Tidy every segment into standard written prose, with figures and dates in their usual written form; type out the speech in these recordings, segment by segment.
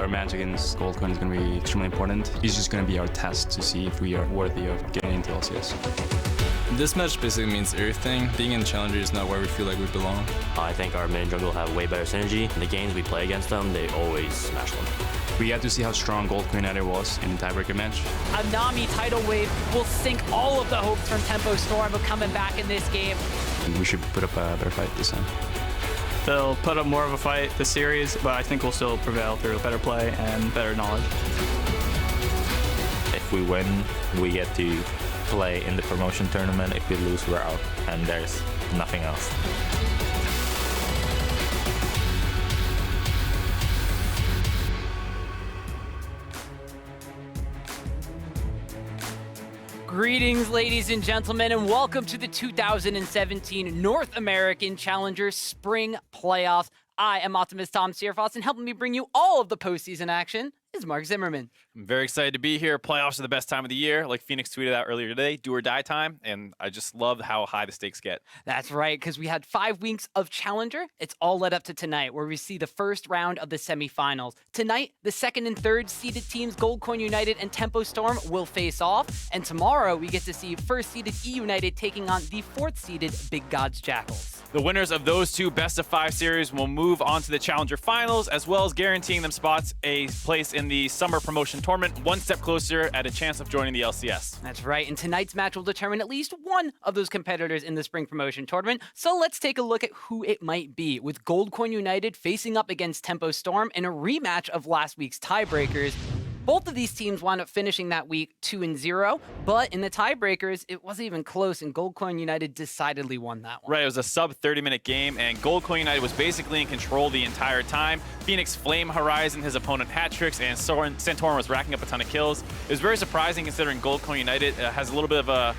our match against Goldcoin is going to be extremely important. It's just going to be our test to see if we are worthy of getting into LCS. This match basically means everything. Being in Challenger is not where we feel like we belong. I think our mid and jungle have way better synergy. In the games we play against them, they always smash them. We got to see how strong Goldcoin United was in the tiebreaker match. A Nami tidal wave will sink all of the hopes from Tempo Storm of coming back in this game. And we should put up a better fight this time. They'll put up more of a fight this series, but I think we'll still prevail through better play and better knowledge. If we win, we get to play in the promotion tournament. If we lose, we're out, and there's nothing else. Greetings, ladies and gentlemen, and welcome to the 2017 North American Challenger Spring Playoffs. I am Optimist Tom Searfoss, and helping me bring you all of the postseason action is Mark Zimmerman. I'm very excited to be here. Playoffs are the best time of the year. Like Phoenix tweeted out earlier today, do or die time, and I just love how high the stakes get. That's right, because we had 5 weeks of Challenger. It's all led up to tonight, where we see the first round of the semifinals. Tonight, the second and third seeded teams, Goldcoin United and Tempo Storm, will face off. And tomorrow, we get to see first seeded E United taking on the fourth seeded Big Gods Jackals. The winners of those two best-of-5 series will move on to the Challenger Finals, as well as guaranteeing them spots a place in the Summer Promotion Tournament, one step closer at a chance of joining the LCS. That's right, and tonight's match will determine at least one of those competitors in the Spring Promotion Tournament. So let's take a look at who it might be, with Goldcoin United facing up against Tempo Storm in a rematch of last week's tiebreakers. Both of these teams wound up finishing that week 2-0, but in the tiebreakers, it wasn't even close, and Goldcoin United decidedly won that one. Right, it was a sub-30-minute game, and Goldcoin United was basically in control the entire time. Phoenix flame Horizon his opponent hat tricks, and Santorin was racking up a ton of kills. It was very surprising considering Goldcoin United has a little bit of a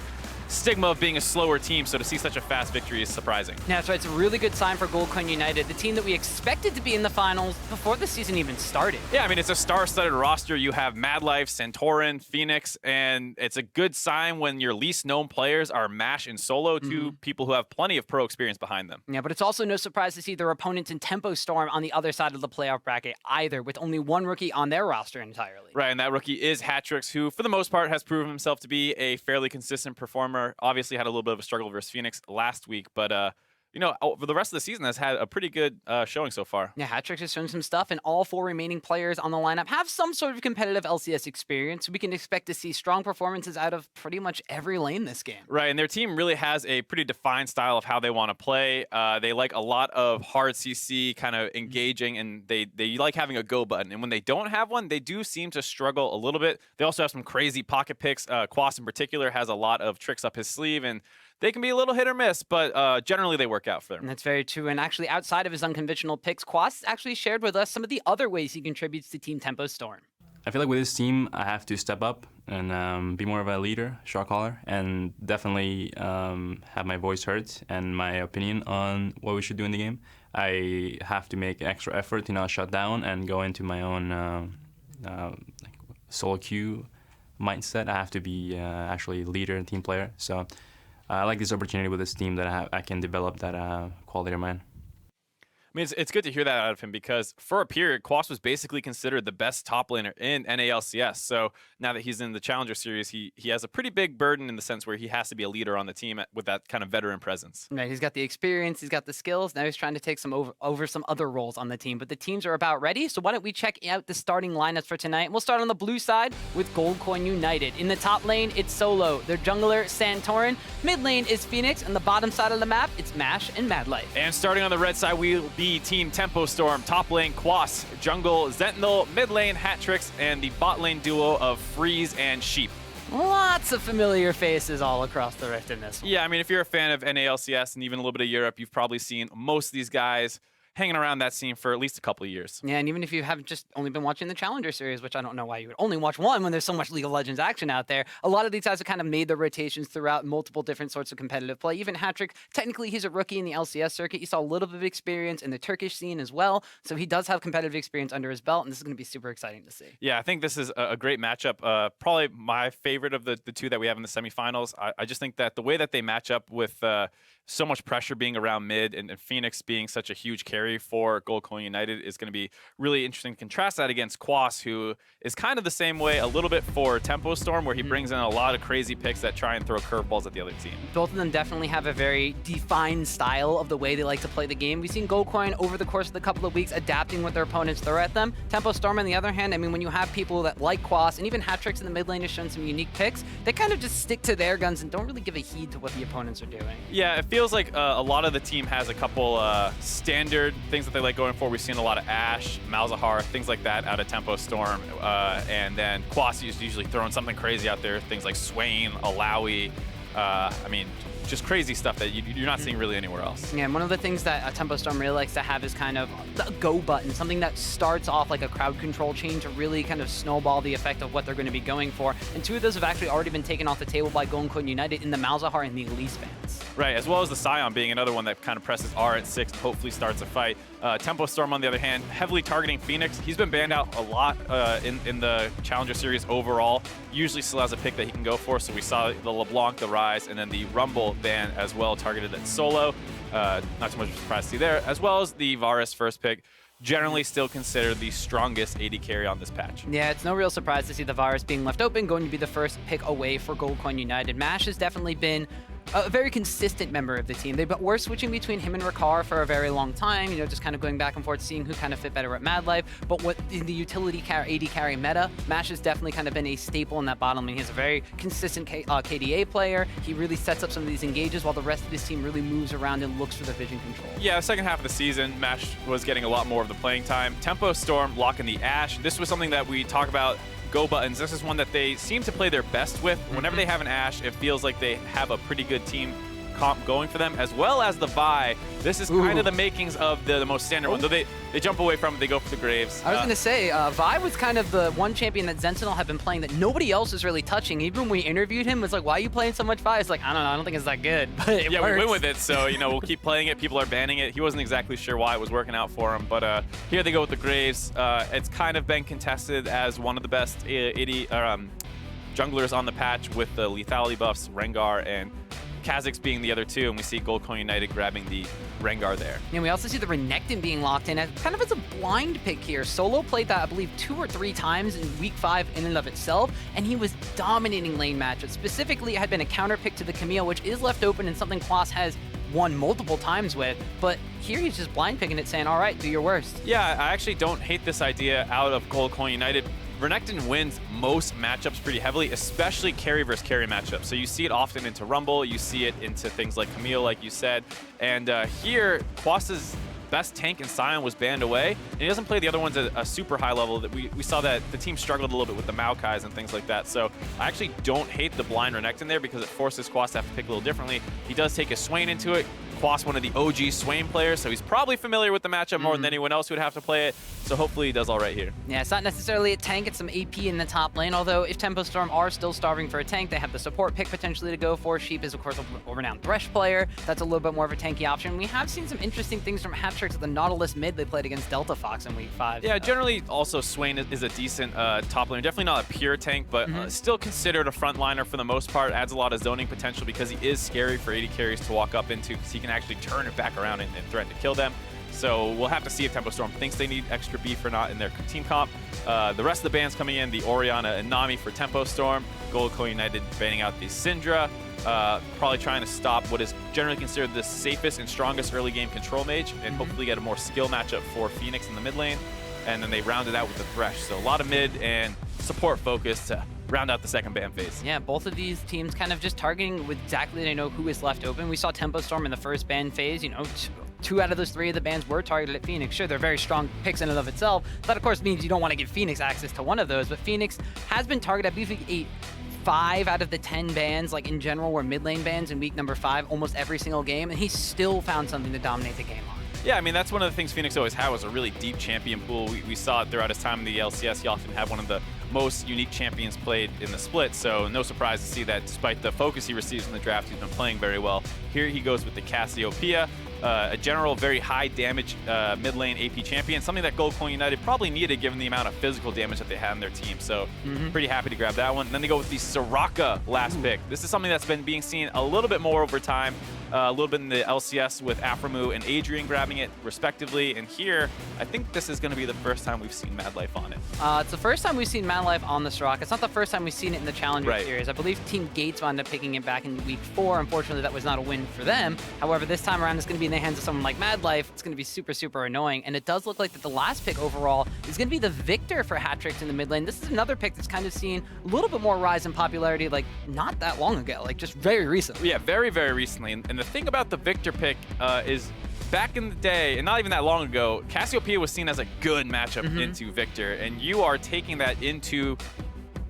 stigma of being a slower team, so to see such a fast victory is surprising. Yeah, that's right. It's a really good sign for Goldcoin United, the team that we expected to be in the finals before the season even started. Yeah, I mean, it's a star-studded roster. You have Mad Life, Santorin, Phoenix, and it's a good sign when your least known players are MASH and solo to people who have plenty of pro experience behind them. Yeah, but it's also no surprise to see their opponents in Tempo Storm on the other side of the playoff bracket either, with only one rookie on their roster entirely. Right, and that rookie is Hatrix, who for the most part has proven himself to be a fairly consistent performer. Obviously had a little bit of a struggle versus Phoenix last week, but you know, over the rest of the season has had a pretty good showing so far. Yeah, Hatrix has shown some stuff, and all 4 remaining players on the lineup have some sort of competitive LCS experience. We can expect to see strong performances out of pretty much every lane this game. Right, and their team really has a pretty defined style of how they want to play. They like a lot of hard CC, kind of engaging, and they like having a go button. And when they don't have one, they do seem to struggle a little bit. They also have some crazy pocket picks. Quas in particular has a lot of tricks up his sleeve, and they can be a little hit or miss, but generally they work out for them. And that's very true. And actually, outside of his unconventional picks, Quas actually shared with us some of the other ways he contributes to Team Tempo Storm. I feel like with this team, I have to step up and be more of a leader, shot caller, and definitely have my voice heard and my opinion on what we should do in the game. I have to make extra effort to not shut down and go into my own solo queue mindset. I have to be actually a leader and team player. So I like this opportunity with this team that I can develop that quality of mine. I mean, it's good to hear that out of him because for a period, Quas was basically considered the best top laner in NALCS. So now that he's in the Challenger Series, he has a pretty big burden in the sense where he has to be a leader on the team with that kind of veteran presence. Right, he's got the experience, he's got the skills. Now he's trying to take some over some other roles on the team. But the teams are about ready, so why don't we check out the starting lineups for tonight? We'll start on the blue side with Goldcoin United. In the top lane, it's Solo. Their jungler, Santorin. Mid lane is Phoenix, and the bottom side of the map, it's MASH and Mad Life. And starting on the red side, we'll be Team Tempo Storm, top lane Quas, jungle Zentinel, mid lane Hatrix, and the bot lane duo of Freeze and Sheep. Lots of familiar faces all across the Rift in this one. Yeah, I mean, if you're a fan of NALCS and even a little bit of Europe, you've probably seen most of these guys hanging around that scene for at least a couple of years. Yeah, and even if you have just only been watching the Challenger Series, which I don't know why you would only watch one when there's so much League of Legends action out there, a lot of these guys have kind of made their rotations throughout multiple different sorts of competitive play. Even Hatrick, technically he's a rookie in the LCS circuit. You saw a little bit of experience in the Turkish scene as well, so he does have competitive experience under his belt, and this is going to be super exciting to see. Yeah, I think this is a great matchup. Probably my favorite of the two that we have in the semifinals. I just think that the way that they match up with so much pressure being around mid, and Phoenix being such a huge carry for Gold Coin United is going to be really interesting to contrast that against Quas, who is kind of the same way a little bit for Tempo Storm, where he brings in a lot of crazy picks that try and throw curveballs at the other team. Both of them definitely have a very defined style of the way they like to play the game. We've seen Gold Coin over the course of the couple of weeks adapting what their opponents throw at them. Tempo Storm, on the other hand, I mean, when you have people that like Quas, and even Hat-Tricks in the mid lane has shown some unique picks, they kind of just stick to their guns and don't really give a heed to what the opponents are doing. Yeah, it feels like a lot of the team has a couple standard things that they like going for. We've seen a lot of Ashe, Malzahar, things like that out of Tempo Storm. And then Quas is usually throwing something crazy out there, things like Swain, Alawi. I mean, just crazy stuff that you're not seeing really anywhere else. Yeah, and one of the things that Tempo Storm really likes to have is kind of the go button, something that starts off like a crowd control chain to really kind of snowball the effect of what they're going to be going for. And two of those have actually already been taken off the table by Golden Coin United in the Malzahar and the Elise bans. Right, as well as the Scion being another one that kind of presses R at 6, hopefully starts a fight. Tempo Storm, on the other hand, heavily targeting Phoenix. He's been banned out a lot in the Challenger Series overall. Usually still has a pick that he can go for, so we saw the LeBlanc, the Rise, and then the Rumble ban as well, targeted at solo. Not too much of a surprise to see there, as well as the Varus first pick. Generally still considered the strongest AD carry on this patch. Yeah, it's no real surprise to see the Varus being left open, going to be the first pick away for Gold Coin United. Mash has definitely been a very consistent member of the team. They were switching between him and Ricard for a very long time, you know, just kind of going back and forth, seeing who kind of fit better at Mad Life. But what in the utility AD carry meta, Mash has definitely kind of been a staple in that bottom lane. He's a very consistent KDA player. He really sets up some of these engages while the rest of his team really moves around and looks for the vision control. Yeah, the second half of the season, Mash was getting a lot more of the playing time. Tempo Storm locking the Ashe. This was something that we talk about. Go buttons. This is one that they seem to play their best with. Whenever they have an Ashe, it feels like they have a pretty good team comp going for them, as well as the Vi. This is kind of the makings of the most standard one. So they jump away from it, they go for the Graves. I was going to say, Vi was kind of the one champion that Sentinel had been playing that nobody else was really touching. Even when we interviewed him, it's like, why are you playing so much Vi? It's like, I don't know, I don't think it's that good, but it yeah, works. we went with it, so, you know, we'll keep playing it. People are banning it. He wasn't exactly sure why it was working out for him, but here they go with the Graves. It's kind of been contested as one of the best junglers on the patch with the lethality buffs, Rengar and Kha'Zix being the other two, and we see Gold Coin United grabbing the Rengar there. And we also see the Renekton being locked in as kind of as a blind pick here. Solo played that, I believe, 2 or 3 times in week 5 in and of itself, and he was dominating lane matchups. Specifically, it had been a counter pick to the Camille, which is left open and something Quas has won multiple times with, but here he's just blind picking it, saying, all right, do your worst. Yeah, I actually don't hate this idea out of Gold Coin United. Renekton wins most matchups pretty heavily, especially carry versus carry matchups. So you see it often into Rumble, you see it into things like Camille, like you said. And here, Quas's best tank and Scion was banned away, and he doesn't play the other ones at a super high level. That we saw that the team struggled a little bit with the Maokais and things like that. So I actually don't hate the blind Renekton there because it forces Quas to have to pick a little differently. He does take a Swain into it. Quas, one of the OG Swain players, so he's probably familiar with the matchup more than anyone else who would have to play it. So hopefully he does all right here. Yeah, it's not necessarily a tank, it's some AP in the top lane, although if Tempo Storm are still starving for a tank, they have the support pick potentially to go for. Sheep is, of course, a renowned Thresh player. That's a little bit more of a tanky option. We have seen some interesting things from Hat-Tricks at the Nautilus mid they played against Delta Fox in week 5. Yeah, generally also Swain is a decent top laner. Definitely not a pure tank, but still considered a frontliner for the most part. Adds a lot of zoning potential because he is scary for AD carries to walk up into because he can actually turn it back around and threaten to kill them. So we'll have to see if Tempo Storm thinks they need extra beef or not in their team comp. The rest of the bans coming in, the Orianna and Nami for Tempo Storm. Gold Coin United banning out the Syndra. Probably trying to stop what is generally considered the safest and strongest early game control mage and hopefully get a more skill matchup for Phoenix in the mid lane. And then they rounded out with the Thresh. So a lot of mid and support focus to round out the second ban phase. Yeah, both of these teams kind of just targeting with exactly they know who is left open. We saw Tempo Storm in the first ban phase, you know, 2 out of those 3 of the bans were targeted at Phoenix. Sure, they're very strong picks in and of itself. That, of course, means you don't want to give Phoenix access to one of those, but Phoenix has been targeted, I believe, 5 out of the 10 bans, like in general, were mid lane bans in week number 5, almost every single game, and he still found something to dominate the game on. Yeah, I mean, that's one of the things Phoenix always had was a really deep champion pool. We saw it throughout his time in the LCS. He often had one of the most unique champions played in the split, so no surprise to see that despite the focus he receives in the draft, he's been playing very well. Here he goes with the Cassiopeia, a general very high damage mid lane AP champion, something that Gold Coin United probably needed given the amount of physical damage that they had in their team, so pretty happy to grab that one. And then they go with the Soraka last pick. This is something that's been being seen a little bit more over time. a little bit in the LCS with Aframu and Adrian grabbing it respectively. And here, I think this is going to be the first time we've seen Mad Life on it. It's the first time we've seen Mad Life on this rock. It's not the first time we've seen it in the Challenger Right. Series. I believe Team Gates wound up picking it back in week 4. Unfortunately, that was not a win for them. However, this time around, it's going to be in the hands of someone like Mad Life. It's going to be super, super annoying. And it does look like that the last pick overall is going to be the Victor for hat-tricks in the mid lane. This is another pick that's kind of seen a little bit more rise in popularity, like not that long ago, like just very recently. Yeah, very, very recently. And the thing about the Victor pick is back in the day, and not even that long ago, Cassiopeia was seen as a good matchup into Victor. And you are taking that into,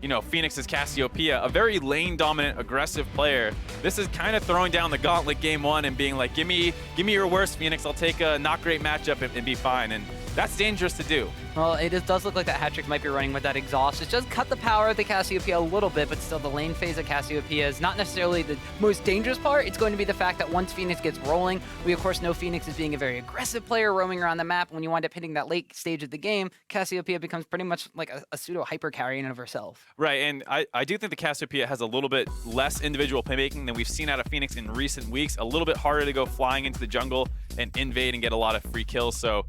you know, Phoenix's Cassiopeia, a very lane-dominant, aggressive player. This is kind of throwing down the gauntlet game 1 and being like, give me your worst, Phoenix. I'll take a not great matchup and be fine. And that's dangerous to do. Well, it does look like that hat-trick might be running with that exhaust. It does cut the power of the Cassiopeia a little bit, but still the lane phase of Cassiopeia is not necessarily the most dangerous part. It's going to be the fact that once Phoenix gets rolling, we of course know Phoenix as being a very aggressive player roaming around the map. When you wind up hitting that late stage of the game, Cassiopeia becomes pretty much like a pseudo-hyper carry in and of herself. Right, and I do think the Cassiopeia has a little bit less individual playmaking than we've seen out of Phoenix in recent weeks. A little bit harder to go flying into the jungle and invade and get a lot of free kills, so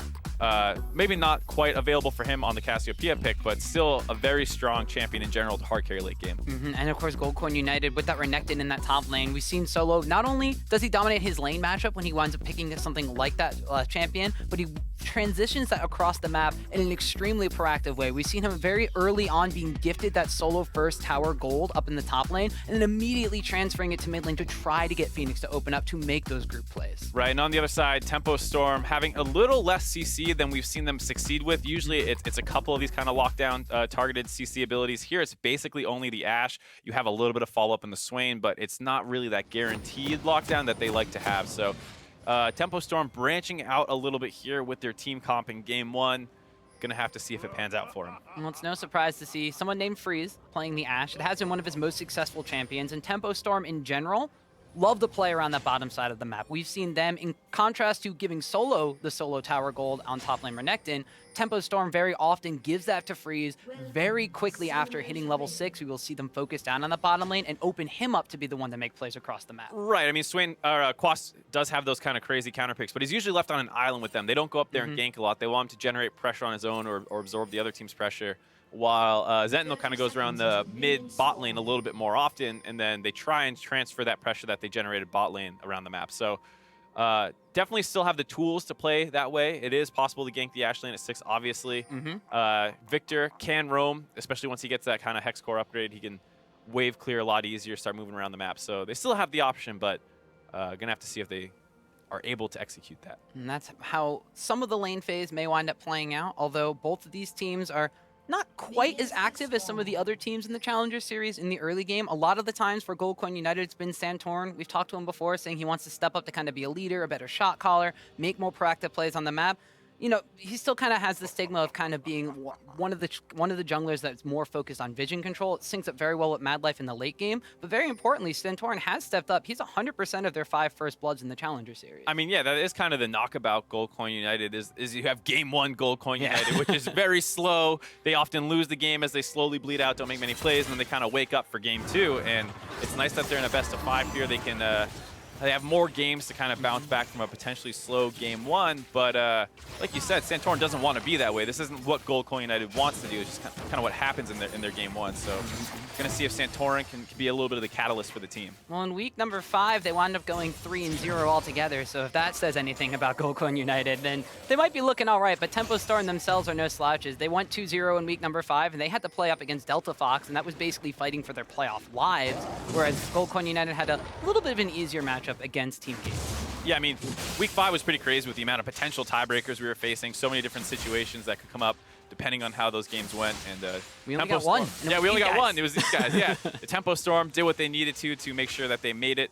maybe not quite available for him on the Cassiopeia pick, but still a very strong champion in general to hard carry late game. And of course, Goldcoin United with that Renekton in that top lane. We've seen Solo, not only does he dominate his lane matchup when he winds up picking something like that champion, but he transitions that across the map in an extremely proactive way. We've seen him very early on being gifted that Solo first tower gold up in the top lane, and then immediately transferring it to mid lane to try to get Phoenix to open up to make those group plays. Right, and on the other side, Tempo Storm having a little less CC than we've seen them succeed with. Usually it's a couple of these kind of lockdown targeted CC abilities. Here it's basically only the Ashe. You have a little bit of follow-up in the Swain, but it's not really that guaranteed lockdown that they like to have. So Tempo Storm branching out a little bit here with their team comp in game 1. Gonna have to see if it pans out for him. Well, it's no surprise to see someone named Freeze playing the Ashe. It has been one of his most successful champions, and Tempo Storm in general love to play around that bottom side of the map. We've seen them, in contrast to giving Solo the Solo Tower Gold on top lane Renekton, Tempo Storm very often gives that to Freeze very quickly after hitting level 6. We will see them focus down on the bottom lane and open him up to be the one to make plays across the map. Right, I mean, Quas does have those kind of crazy counter picks, but he's usually left on an island with them. They don't go up there and gank a lot. They want him to generate pressure on his own or absorb the other team's pressure, while Zentinel kind of goes around the mid-bot lane a little bit more often, and then they try and transfer that pressure that they generated bot lane around the map. So definitely still have the tools to play that way. It is possible to gank the Ashe lane at 6, obviously. Victor can roam, especially once he gets that kind of Hex Core upgrade. He can wave clear a lot easier, start moving around the map. So they still have the option, but gonna have to see if they are able to execute that. And that's how some of the lane phase may wind up playing out, although both of these teams are not quite as active as some of the other teams in the Challenger Series in the early game. A lot of the times for Goldcoin United, it's been Santorin. We've talked to him before, saying he wants to step up to kind of be a leader, a better shot caller, make more proactive plays on the map. You know, he still kind of has the stigma of kind of being one of the junglers that's more focused on vision control. It syncs up very well with Mad Life in the late game, but very importantly, Santorin has stepped up. He's 100% of their 5 first bloods in the Challenger Series. I mean, yeah, that is kind of the knock about Goldcoin United is you have game 1 Goldcoin United, which is very slow. They often lose the game as they slowly bleed out, don't make many plays, and then they kind of wake up for game 2. And it's nice that they're in a best of 5 here. They can they have more games to kind of bounce back from a potentially slow game 1, but like you said, Santorin doesn't want to be that way. This isn't what Goldcoin United wants to do. It's just kind of what happens in their game 1. So going to see if Santorin can be a little bit of the catalyst for the team. Well, in week number 5, they wound up going 3-0 altogether. So if that says anything about Goldcoin United, then they might be looking all right. But Tempo Storm themselves are no slouches. They went 2-0 in week number 5, and they had to play up against Delta Fox, and that was basically fighting for their playoff lives. Whereas Goldcoin United had a little bit of an easier matchup against Team Gates. Yeah, I mean, week 5 was pretty crazy with the amount of potential tiebreakers we were facing. So many different situations that could come up depending on how those games went. And we only got one. Yeah, we only got one. It was these guys. Yeah, the Tempo Storm did what they needed to make sure that they made it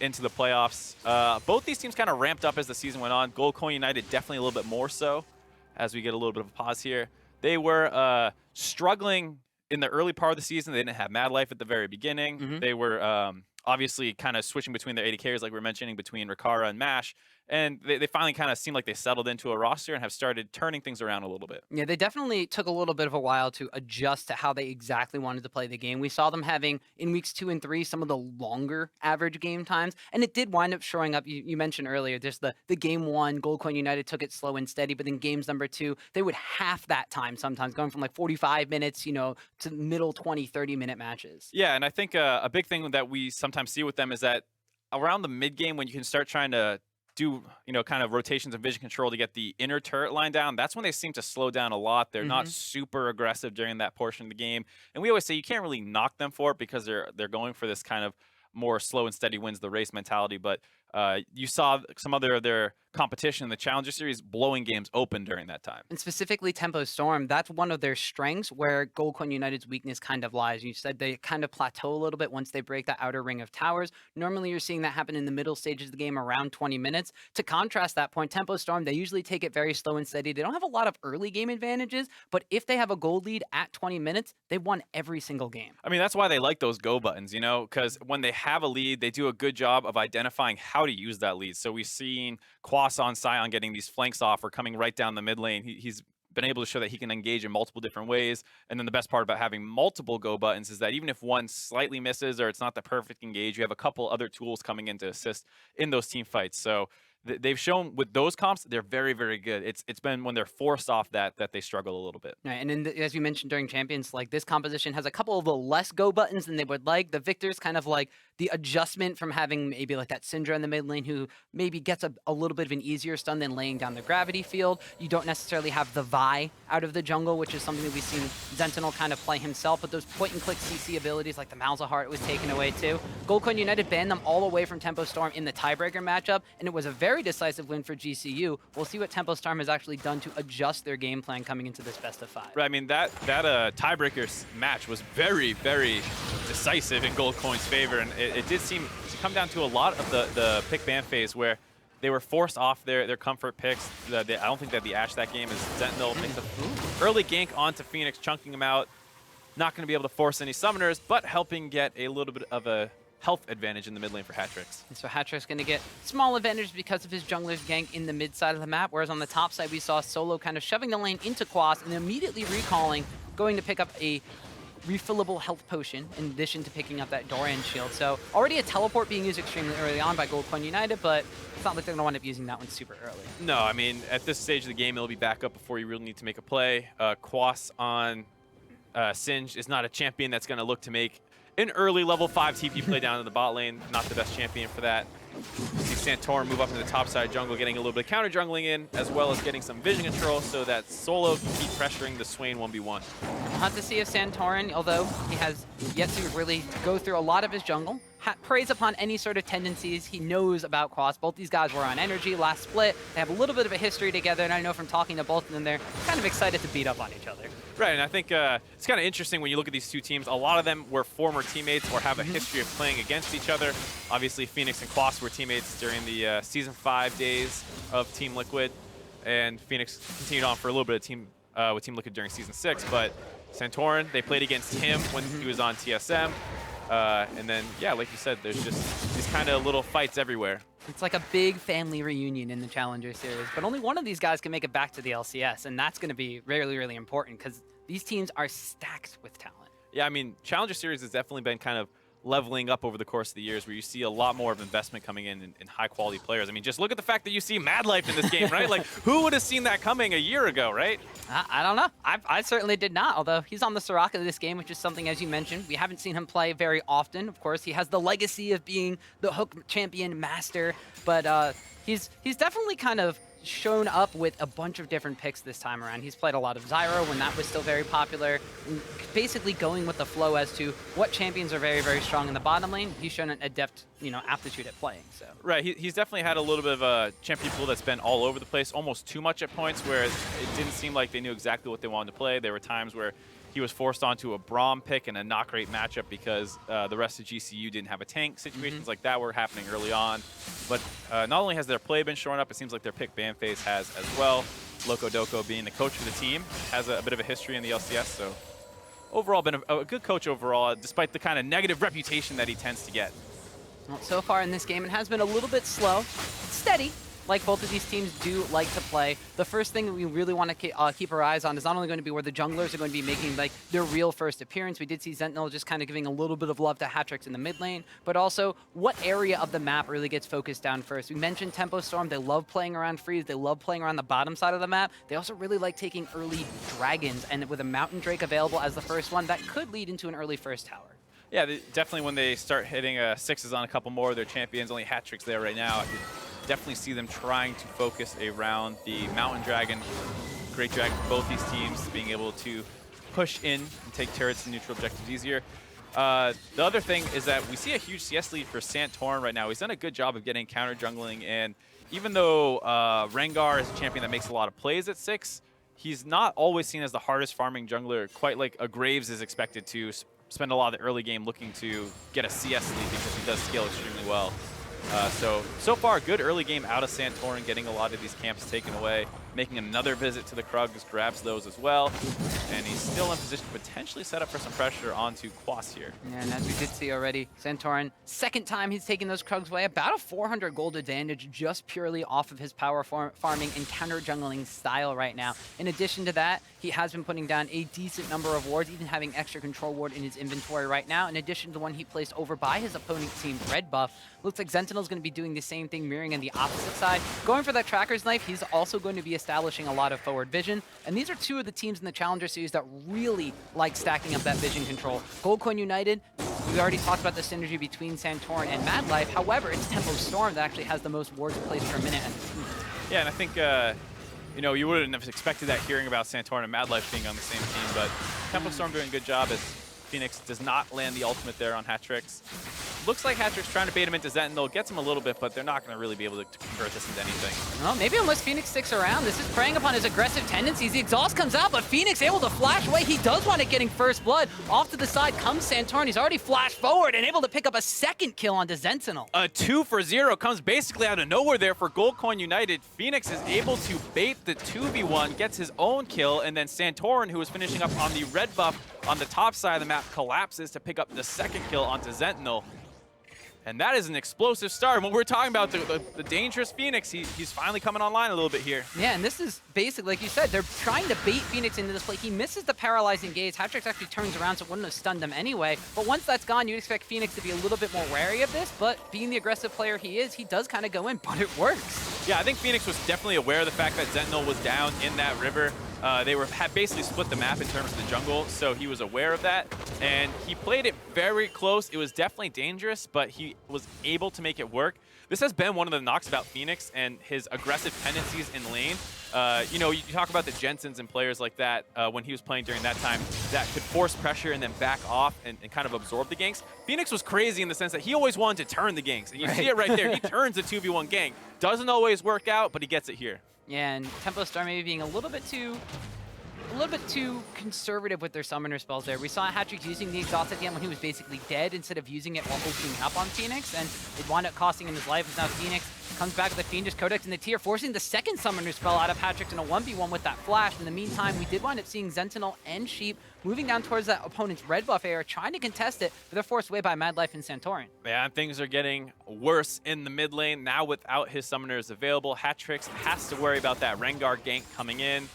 into the playoffs. Both these teams kind of ramped up as the season went on. Goldcoin United definitely a little bit more so. As we get a little bit of a pause here, they were struggling in the early part of the season. They didn't have Mad Life at the very beginning. They were obviously kind of switching between their AD carries, like we were mentioning, between Rikara and Mash. And they finally kind of seem like they settled into a roster and have started turning things around a little bit. Yeah, they definitely took a little bit of a while to adjust to how they exactly wanted to play the game. We saw them having, in weeks 2 and 3, some of the longer average game times, and it did wind up showing up. You mentioned earlier, just the game 1, Gold Coin United took it slow and steady, but then games number 2, they would half that time sometimes, going from like 45 minutes, to middle 20, 30-minute matches. Yeah, and I think a big thing that we sometimes see with them is that around the mid game, when you can start trying to do, kind of rotations and vision control to get the inner turret line down, that's when they seem to slow down a lot. They're not super aggressive during that portion of the game. And we always say you can't really knock them for it because they're going for this kind of more slow and steady wins the race mentality. But you saw some other of their competition in the Challenger Series blowing games open during that time. And specifically Tempo Storm, that's one of their strengths where Gold Coin United's weakness kind of lies. You said they kind of plateau a little bit once they break that outer ring of towers. Normally you're seeing that happen in the middle stages of the game around 20 minutes. To contrast that point, Tempo Storm, they usually take it very slow and steady. They don't have a lot of early game advantages, but if they have a gold lead at 20 minutes, they won every single game. I mean, that's why they like those go buttons, because when they have a lead, they do a good job of identifying how to use that lead. So we've seen Quas on Sion getting these flanks off or coming right down the mid lane. He's been able to show that he can engage in multiple different ways. And then the best part about having multiple go buttons is that even if one slightly misses or it's not the perfect engage, you have a couple other tools coming in to assist in those team fights. So they've shown with those comps, they're very, very good. It's been when they're forced off that they struggle a little bit. Right, and as you mentioned during Champions, like this composition has a couple of the less go buttons than they would like. The Victor's kind of like the adjustment from having maybe like that Syndra in the mid lane who maybe gets a little bit of an easier stun than laying down the gravity field. You don't necessarily have the Vi out of the jungle, which is something that we've seen Sentinel kind of play himself, but those point-and-click CC abilities like the Malzahar was taken away too. Gold Coin United banned them all away from Tempo Storm in the tiebreaker matchup, and it was a very decisive win for GCU. We'll see what Tempo Storm has actually done to adjust their game plan coming into this best of 5. Right, I mean, that tiebreaker match was very, very decisive in Gold Coin's favor, and it did seem to come down to a lot of the pick ban phase where they were forced off their comfort picks. I don't think that the Ashe that game is Sentinel makes the early gank onto Phoenix, chunking him out. Not going to be able to force any summoners, but helping get a little bit of a health advantage in the mid lane for Hatrix. And so Hatrix going to get small advantage because of his jungler's gank in the mid side of the map, whereas on the top side we saw Solo kind of shoving the lane into Quas and immediately recalling, going to pick up a refillable health potion in addition to picking up that Dorian shield. So already a teleport being used extremely early on by Gold Coin United, but it's not like they're going to wind up using that one super early. No, I mean, at this stage of the game, it'll be back up before you really need to make a play. Quas on Singe is not a champion that's going to look to make an early level 5 TP play down in the bot lane. Not the best champion for that. See Santorin move up to the top side jungle, getting a little bit of counter jungling in, as well as getting some vision control so that Solo can keep pressuring the Swain 1v1. We'll have to see if Santorin, although he has yet to really go through a lot of his jungle, preys upon any sort of tendencies he knows about Quas. Both these guys were on energy last split. They have a little bit of a history together, and I know from talking to both of them, they're kind of excited to beat up on each other. Right, and I think it's kind of interesting when you look at these two teams. A lot of them were former teammates or have a history of playing against each other. Obviously, Phoenix and Quas were teammates during the Season 5 days of Team Liquid, and Phoenix continued on for a little bit of with Team Liquid during Season 6, but Santorin, they played against him when he was on TSM. And then, yeah, like you said, there's just these kind of little fights everywhere. It's like a big family reunion in the Challenger Series, but only one of these guys can make it back to the LCS, and that's going to be really, really important because these teams are stacked with talent. Yeah, I mean, Challenger Series has definitely been kind of leveling up over the course of the years where you see a lot more of investment coming in high-quality players. I mean, just look at the fact that you see Mad Life in this game, right? Like, who would have seen that coming a year ago, right? I don't know. I certainly did not, although he's on the Soraka this game, which is something, as you mentioned, we haven't seen him play very often. Of course, he has the legacy of being the Hook champion master, but he's definitely kind of shown up with a bunch of different picks this time around. He's played a lot of Zyro when that was still very popular, basically going with the flow as to what champions are very, very strong in the bottom lane. He's shown an adept, aptitude at playing. So right, he's definitely had a little bit of a champion pool that's been all over the place, almost too much at points where it didn't seem like they knew exactly what they wanted to play. There were times where he was forced onto a Braum pick and a not great matchup because the rest of GCU didn't have a tank. Situations like that were happening early on. But not only has their play been showing up, it seems like their pick ban phase has as well. Loco Doco being the coach for the team has a bit of a history in the LCS, so overall been a good coach overall, despite the kind of negative reputation that he tends to get. Well, so far in this game, it has been a little bit slow, steady, like both of these teams do like to play. The first thing that we really want to keep our eyes on is not only going to be where the junglers are going to be making like their real first appearance. We did see Sentinel just kind of giving a little bit of love to Hatrix in the mid lane, but also what area of the map really gets focused down first. We mentioned Tempo Storm. They love playing around Freeze. They love playing around the bottom side of the map. They also really like taking early dragons, and with a Mountain Drake available as the first one, that could lead into an early first tower. Yeah, definitely when they start hitting sixes on a couple more of their champions, only Hatrix there right now, I could definitely see them trying to focus around the Mountain Dragon. Great dragon for both these teams, being able to push in and take turrets and neutral objectives easier. The other thing is that we see a huge CS lead for Santorin right now. He's done a good job of getting counter jungling, and even though Rengar is a champion that makes a lot of plays at 6, he's not always seen as the hardest farming jungler, quite like a Graves is expected to spend a lot of the early game looking to get a CS lead because he does scale extremely well. So far, good early game out of Santorin, getting a lot of these camps taken away, making another visit to the Krugs, grabs those as well, and he's still in position to potentially set up for some pressure onto Quas here. Yeah, and as we did see already, Santorin, second time he's taken those Krugs away, about a 400 gold advantage just purely off of his power farming and counter jungling style right now. In addition to that, he has been putting down a decent number of wards, even having extra control ward in his inventory right now, in addition to the one he placed over by his opponent team, Red Buff. Looks like Sentinel's going to be doing the same thing, mirroring on the opposite side. Going for that Tracker's Knife, he's also going to be establishing a lot of forward vision. And these are two of the teams in the Challenger Series that really like stacking up that vision control. Goldcoin United, we already talked about the synergy between Santorin and Mad Life. However, it's Tempo Storm that actually has the most wards placed per minute as a team. Yeah, and I think, you know, you wouldn't have expected that hearing about Santorin and Mad Life being on the same team, but Tempo Storm doing a good job as Phoenix does not land the ultimate there on Hatrix. Looks like Hatrix trying to bait him into Sentinel, gets him a little bit, but they're not going to really be able to convert this into anything. Well, maybe unless Phoenix sticks around. This is preying upon his aggressive tendencies. The exhaust comes out, but Phoenix able to flash away. He does want it getting first blood. Off to the side comes Santorin. He's already flashed forward and able to pick up a second kill onto Sentinel. A 2 for 0 comes basically out of nowhere there for Goldcoin United. Phoenix is able to bait the 2v1, gets his own kill, and then Santorin, who is finishing up on the red buff on the top side of the map, collapses to pick up the second kill onto Sentinel. And that is an explosive start. When we're talking about the dangerous Phoenix, he's finally coming online a little bit here. Yeah, and this is basically, like you said, they're trying to bait Phoenix into this play. He misses the paralyzing gaze. Hatrix actually turns around, so it wouldn't have stunned him anyway. But once that's gone, you'd expect Phoenix to be a little bit more wary of this. But being the aggressive player he is, he does kind of go in, but it works. Yeah, I think Phoenix was definitely aware of the fact that Sentinel was down in that river. They had basically split the map in terms of the jungle, so he was aware of that. And he played it very close. It was definitely dangerous, but he was able to make it work. This has been one of the knocks about Phoenix and his aggressive tendencies in lane. You know, you talk about the Jensens and players like that when he was playing during that time that could force pressure and then back off and kind of absorb the ganks. Phoenix was crazy in the sense that he always wanted to turn the ganks. And you see it right there. He turns the 2v1 gank. Doesn't always work out, but he gets it here. Yeah, and Tempo Storm maybe being a little bit too conservative with their summoner spells there. We saw Hatrix using the exhaust at the end when he was basically dead instead of using it while opening up on Phoenix, and it wound up costing him his life. As now Phoenix comes back with the Fiendish Codex in the tier, forcing the second summoner spell out of Hatrix in a 1v1 with that flash. In the meantime, we did wind up seeing Sentinel and Sheep moving down towards that opponent's red buff area, trying to contest it, but they're forced away by Mad Life and Santorin. Yeah, and things are getting worse in the mid lane. Now without his summoners available, Hatrix has to worry about that Rengar gank coming in.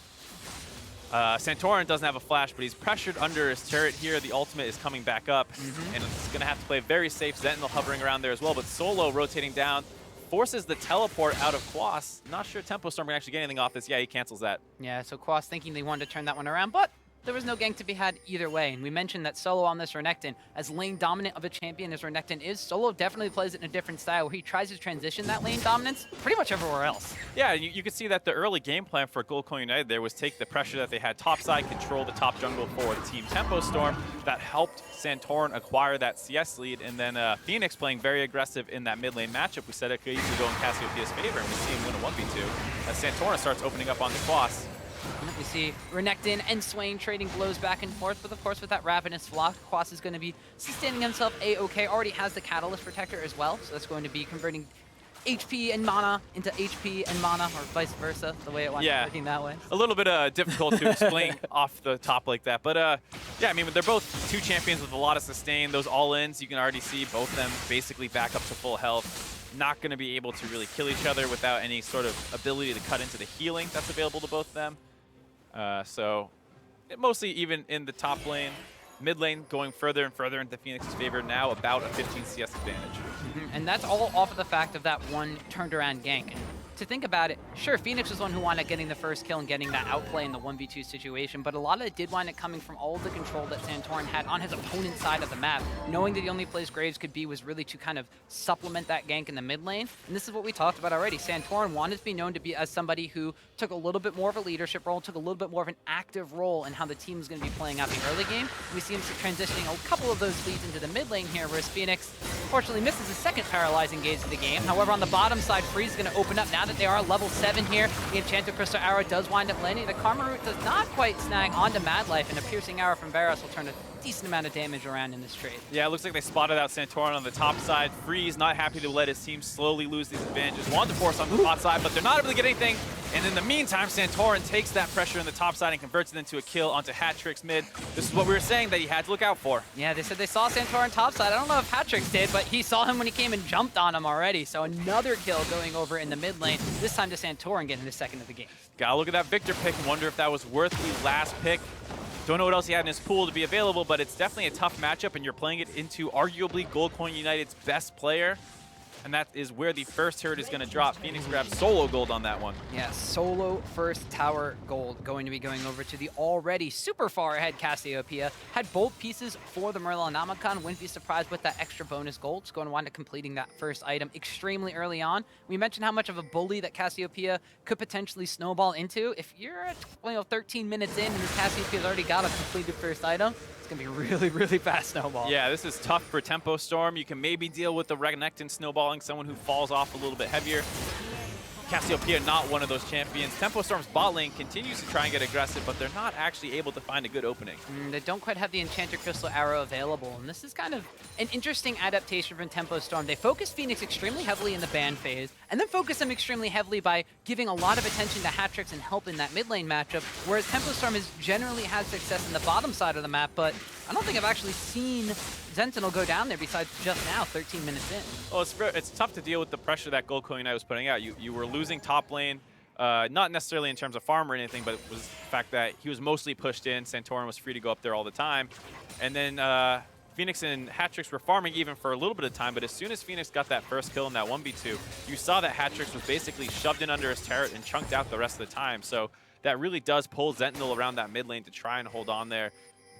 Santorin doesn't have a flash, but he's pressured under his turret here. The ultimate is coming back up, and it's going to have to play very safe. Sentinel hovering around there as well, but Solo rotating down, forces the teleport out of Quas. Not sure Tempo Storm can actually get anything off this. Yeah, he cancels that. Yeah, so Quas thinking they wanted to turn that one around, but there was no gank to be had either way. And we mentioned that Solo on this Renekton, as lane dominant of a champion as Renekton is, Solo definitely plays it in a different style where he tries to transition that lane dominance pretty much everywhere else. Yeah, you could see that the early game plan for Goldcoin United there was take the pressure that they had topside, control the top jungle for Team Tempo Storm. That helped Santorin acquire that CS lead, and then Phoenix playing very aggressive in that mid lane matchup. We said it could easily go in Cassiopeia's favor, and we see him win a 1v2 as Santorin starts opening up on the Quas. We see Renekton and Swain trading blows back and forth, but of course with that Ravenous Flock, Quas is going to be sustaining himself A-OK. Already has the Catalyst Protector as well, so that's going to be converting HP and mana into HP and mana, or vice versa, the way it winds up working that way. A little bit difficult to explain off the top like that. But yeah, I mean, they're both two champions with a lot of sustain. Those all-ins, you can already see both of them basically back up to full health. Not going to be able to really kill each other without any sort of ability to cut into the healing that's available to both of them. So mostly even in the top lane. Mid lane going further and further into Phoenix's favor, now about a 15 CS advantage. And that's all off of the fact of that one turned around gank. And to think about it, sure, Phoenix was the one who wound up getting the first kill and getting that outplay in the 1v2 situation, but a lot of it did wind up coming from all of the control that Santorin had on his opponent's side of the map. Knowing that the only place Graves could be was really to kind of supplement that gank in the mid lane. And this is what we talked about already. Santorin wanted to be known to be as somebody who took a little bit more of a leadership role, took a little bit more of an active role in how the team is going to be playing out the early game. We see him transitioning a couple of those leads into the mid lane here, whereas Phoenix unfortunately misses the second paralyzing gaze of the game. However, on the bottom side, Freeze is going to open up now that they are level 7 here. The Enchanted Crystal Arrow does wind up landing. The Karma Root does not quite snag onto Mad Life, and a Piercing Arrow from Varus will turn a decent amount of damage around in this trade. Yeah, it looks like they spotted out Santorin on the top side. Freeze not happy to let his team slowly lose these advantages. Wanted to force on the bot side, but they're not able to get anything. And in the meantime, Santorin takes that pressure in the top side and converts it into a kill onto Hatrix mid. This is what we were saying that he had to look out for. Yeah, they said they saw Santorin top side. I don't know if Hatrix did, but he saw him when he came and jumped on him already. So another kill going over in the mid lane, this time to Santorin getting the second of the game. Gotta look at that Victor pick and wonder if that was worth the last pick. Don't know what else he had in his pool to be available, but it's definitely a tough matchup, and you're playing it into arguably Gold Coin United's best player. And that is where the first turret is going to drop. Phoenix grabs solo gold on that one. Yeah, solo first tower gold going to be going over to the already super far ahead Cassiopeia. Had both pieces for the Merlonomicon. Wouldn't be surprised with that extra bonus gold. It's going to wind up completing that first item extremely early on. We mentioned how much of a bully that Cassiopeia could potentially snowball into. If you're at 13 minutes in and Cassiopeia's already got a completed first item, it's going to be really, really fast snowball. Yeah, this is tough for Tempo Storm. You can maybe deal with the Renekton snowballing, someone who falls off a little bit heavier. Cassiopeia not one of those champions. Tempo Storm's bot lane continues to try and get aggressive, but they're not actually able to find a good opening. They don't quite have the Enchanted Crystal Arrow available, and this is kind of an interesting adaptation from Tempo Storm. They focus Phoenix extremely heavily in the ban phase, and then focus them extremely heavily by giving a lot of attention to Hatrix and help in that mid lane matchup, whereas Tempo Storm has generally had success in the bottom side of the map, but I don't think I've actually seen Sentinel go down there besides just now, 13 minutes in. Well, it's tough to deal with the pressure that Gold Coin United was putting out. You were losing top lane, not necessarily in terms of farm or anything, but it was the fact that he was mostly pushed in. Santorin was free to go up there all the time. And then Phoenix and Hatrix were farming even for a little bit of time, but as soon as Phoenix got that first kill in that 1v2, you saw that Hatrix was basically shoved in under his turret and chunked out the rest of the time. So that really does pull Sentinel around that mid lane to try and hold on there.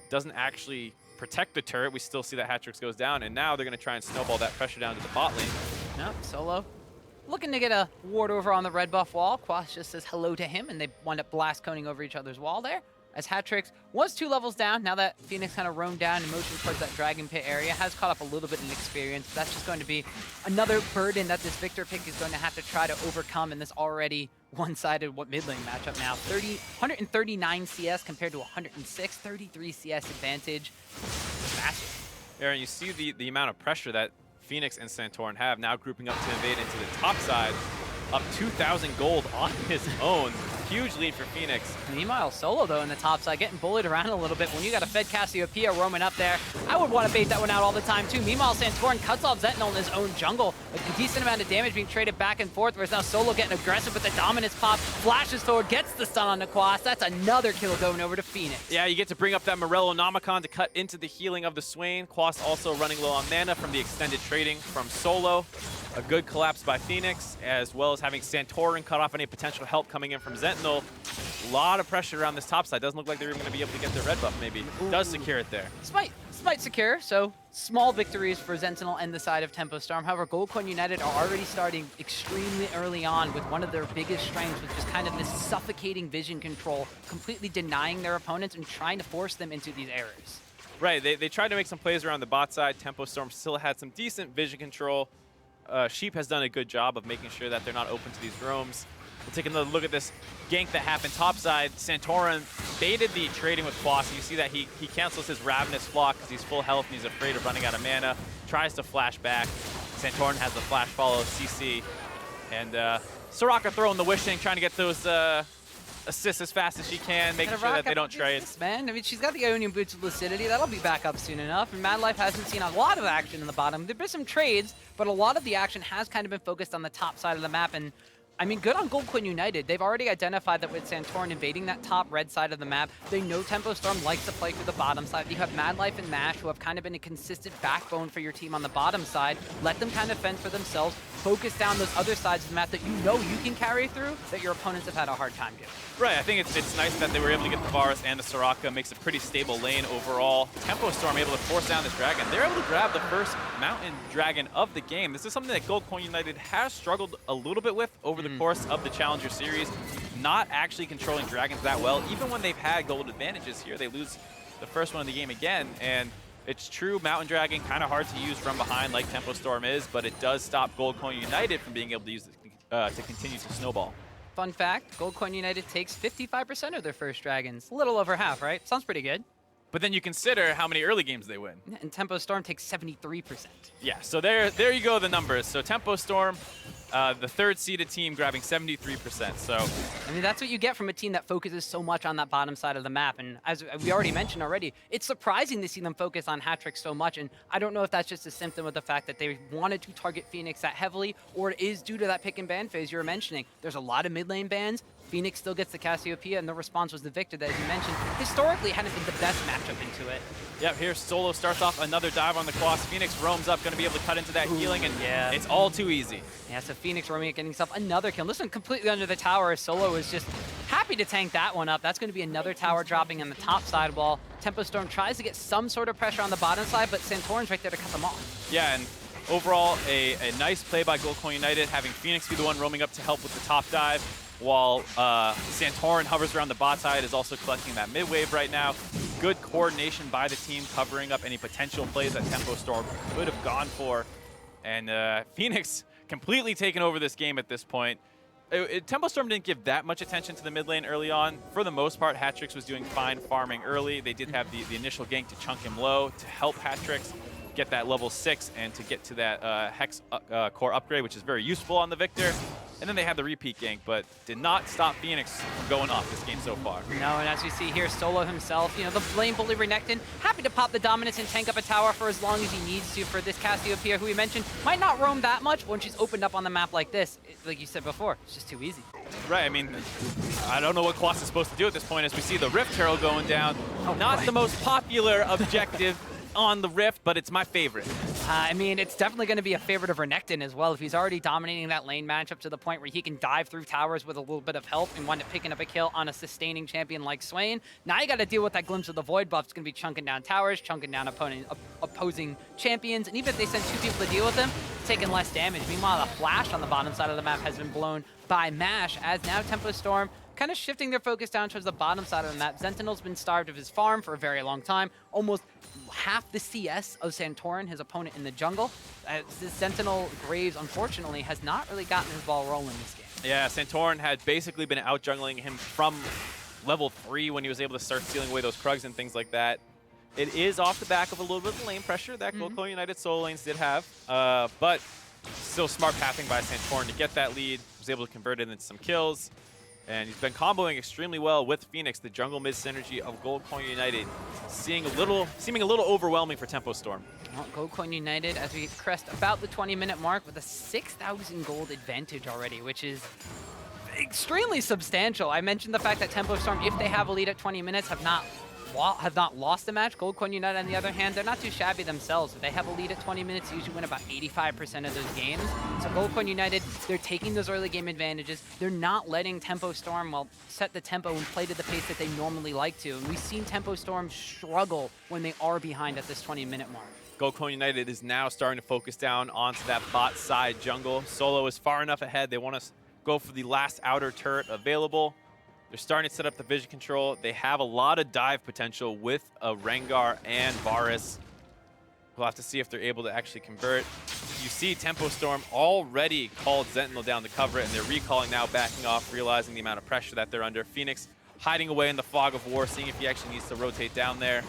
Doesn't actually protect the turret. We still see that Hatrix goes down, and now they're going to try and snowball that pressure down to the bot lane. Yep, solo. Looking to get a ward over on the red buff wall. Quas just says hello to him, and they wind up blast coning over each other's wall there. As Hatrix was 2 levels down, now that Phoenix kind of roamed down and motioned towards that Dragon Pit area, has caught up a little bit in experience. But that's just going to be another burden that this Victor pick is going to have to try to overcome in this already one-sided mid lane matchup now. 139 CS compared to 106, 33 CS advantage. Massive. Aaron, you see the amount of pressure that Phoenix and Santorin have now grouping up to invade into the top side. Up 2,000 gold on his own. Huge lead for Phoenix. Meanwhile, Solo, though, in the top side, getting bullied around a little bit. When you got a fed Cassiopeia roaming up there, I would want to bait that one out all the time, too. Meanwhile, Santorin cuts off Sentinel in his own jungle. A decent amount of damage being traded back and forth, whereas now Solo getting aggressive with the dominance pop. Flashes forward, gets the stun on the Quas. That's another kill going over to Phoenix. Yeah, you get to bring up that Merlonomicon to cut into the healing of the Swain. Quas also running low on mana from the extended trading from Solo. A good collapse by Phoenix, as well as having Santorin cut off any potential help coming in from Sentinel. A lot of pressure around this top side. Doesn't look like they're even going to be able to get their red buff, maybe. Does secure it there. Smite secure, so small victories for Sentinel and the side of Tempo Storm. However, Gold Coin United are already starting extremely early on with one of their biggest strengths, which is kind of this suffocating vision control, completely denying their opponents and trying to force them into these errors. Right, they tried to make some plays around the bot side. Tempo Storm still had some decent vision control. Sheep has done a good job of making sure that they're not open to these roams. We'll take another look at this gank that happened topside. Santorin baited the trading with Quas. You see that he cancels his Ravenous Flock because he's full health and he's afraid of running out of mana. Tries to flash back. Santorin has the flash follow CC. And Soraka throwing the wishing, trying to get those assists as fast as she can, making sure that they don't trade. Man, I mean, she's got the Ionian Boots with Lucidity. That'll be back up soon enough. And Mad Life hasn't seen a lot of action in the bottom. There've been some trades, but a lot of the action has kind of been focused on the top side of the map. And I mean, good on Gold Coin United. They've already identified that with Santorin invading that top red side of the map, they know Tempo Storm likes to play through the bottom side. You have Mad Life and Mash, who have kind of been a consistent backbone for your team on the bottom side. Let them kind of fend for themselves, focus down those other sides of the map that you know you can carry through, that your opponents have had a hard time getting. Right, I think it's nice that they were able to get the Varus and the Soraka. Makes a pretty stable lane overall. Tempo Storm able to force down this dragon. They're able to grab the first mountain dragon of the game. This is something that Gold Coin United has struggled a little bit with over the course of the Challenger Series. Not actually controlling dragons that well. Even when they've had gold advantages here, they lose the first one of the game again. And it's true, Mountain Dragon, kind of hard to use from behind like Tempo Storm is, but it does stop Gold Coin United from being able to use it to continue to snowball. Fun fact, Gold Coin United takes 55% of their first dragons. A little over half, right? Sounds pretty good. But then you consider how many early games they win. And Tempo Storm takes 73%. Yeah, so there you go, the numbers. So Tempo Storm, the third seeded team, grabbing 73%. So I mean, that's what you get from a team that focuses so much on that bottom side of the map. And as we already mentioned already, it's surprising to see them focus on hat-trick so much. And I don't know if that's just a symptom of the fact that they wanted to target Phoenix that heavily, or it is due to that pick and ban phase you were mentioning. There's a lot of mid lane bans. Phoenix still gets the Cassiopeia, and the response was the Victor that, as you mentioned, historically hadn't been the best matchup into it. Yep, here Solo starts off another dive on the cross. Phoenix roams up, going to be able to cut into that healing, and yeah, it's all too easy. Yeah, so Phoenix roaming it, getting himself another kill. This one completely under the tower. Solo is just happy to tank that one up. That's going to be another tower dropping on the top side while Tempo Storm tries to get some sort of pressure on the bottom side, but Santorin's right there to cut them off. Yeah, and overall, a nice play by Gold Coin United, having Phoenix be the one roaming up to help with the top dive, while Santorin hovers around the bot side, is also collecting that mid wave right now. Good coordination by the team, covering up any potential plays that Tempo Storm could have gone for. And Phoenix completely taken over this game at this point. Tempo Storm didn't give that much attention to the mid lane early on. For the most part, Hatrix was doing fine farming early. They did have the initial gank to chunk him low to help Hatrix get that level 6 and to get to that Hex core upgrade, which is very useful on the Victor. And then they had the repeat gank, but did not stop Phoenix from going off this game so far. No, and as we see here, Solo himself, you know, the blame bully Renekton, happy to pop the dominance and tank up a tower for as long as he needs to for this Cassiopeia, who we mentioned might not roam that much when she's opened up on the map like this. Like you said before, it's just too easy. Right, I mean, I don't know what Colossus is supposed to do at this point as we see the Rift Herald going down. Not the most popular objective on the Rift, but it's my favorite. I mean, it's definitely going to be a favorite of Renekton as well. If he's already dominating that lane matchup to the point where he can dive through towers with a little bit of help and wind up picking up a kill on a sustaining champion like Swain, now you got to deal with that Glimpse of the Void buff. It's going to be chunking down towers, chunking down opposing champions, and even if they send 2 people to deal with him, it's taking less damage. Meanwhile, the Flash on the bottom side of the map has been blown by Mash, as now Tempo Storm kind of shifting their focus down towards the bottom side of the map. Sentinel's been starved of his farm for a very long time. Almost half the CS of Santorin, his opponent in the jungle. This Sentinel Graves, unfortunately, has not really gotten his ball rolling this game. Yeah, Santorin had basically been out-jungling him from level 3 when he was able to start stealing away those Krugs and things like that. It is off the back of a little bit of lane pressure that Gold Coin United solo lanes did have, but still smart pathing by Santorin to get that lead. Was able to convert it into some kills. And he's been comboing extremely well with Phoenix, the jungle mid synergy of Gold Coin United, seeming a little overwhelming for Tempo Storm. Well, Gold Coin United, as we crest about the 20-minute mark, with a 6,000 gold advantage already, which is extremely substantial. I mentioned the fact that Tempo Storm, if they have a lead at 20 minutes, have not lost a match. Gold Coin United, on the other hand, they're not too shabby themselves. If they have a lead at 20 minutes, they usually win about 85% of those games. So Gold Coin United, they're taking those early game advantages. They're not letting Tempo Storm, well, set the tempo and play to the pace that they normally like to. And we've seen Tempo Storm struggle when they are behind at this 20-minute mark. Gold Coin United is now starting to focus down onto that bot side jungle. Solo is far enough ahead. They want to go for the last outer turret available. They're starting to set up the vision control. They have a lot of dive potential with a Rengar and Varus. We'll have to see if they're able to actually convert. You see Tempo Storm already called Sentinel down to cover it, and they're recalling now, backing off, realizing the amount of pressure that they're under. Phoenix hiding away in the fog of war, seeing if he actually needs to rotate down there.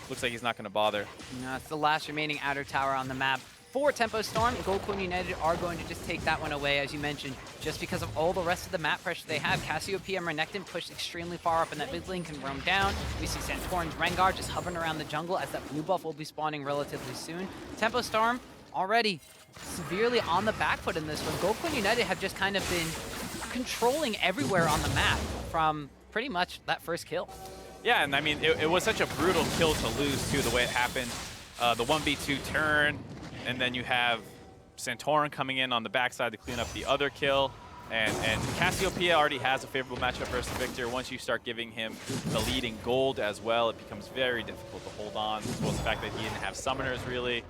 Looks like he's not going to bother. No, it's the last remaining outer tower on the map. for Tempo Storm. Gold Coin United are going to just take that one away, as you mentioned, just because of all the rest of the map pressure they have. Cassiopeia and Renekton pushed extremely far up, and that mid lane can roam down. We see Santorin's Rengar just hovering around the jungle, as that blue buff will be spawning relatively soon. Tempo Storm already severely on the back foot in this one. Gold Coin United have just kind of been controlling everywhere on the map from pretty much that first kill. Yeah, and I mean, it was such a brutal kill to lose, too, the way it happened. The 1v2 turn, and then you have Santorin coming in on the backside to clean up the other kill. And Cassiopeia already has a favorable matchup versus Victor. Once you start giving him the lead in gold as well, it becomes very difficult to hold on, as well as the fact that he didn't have summoners, really.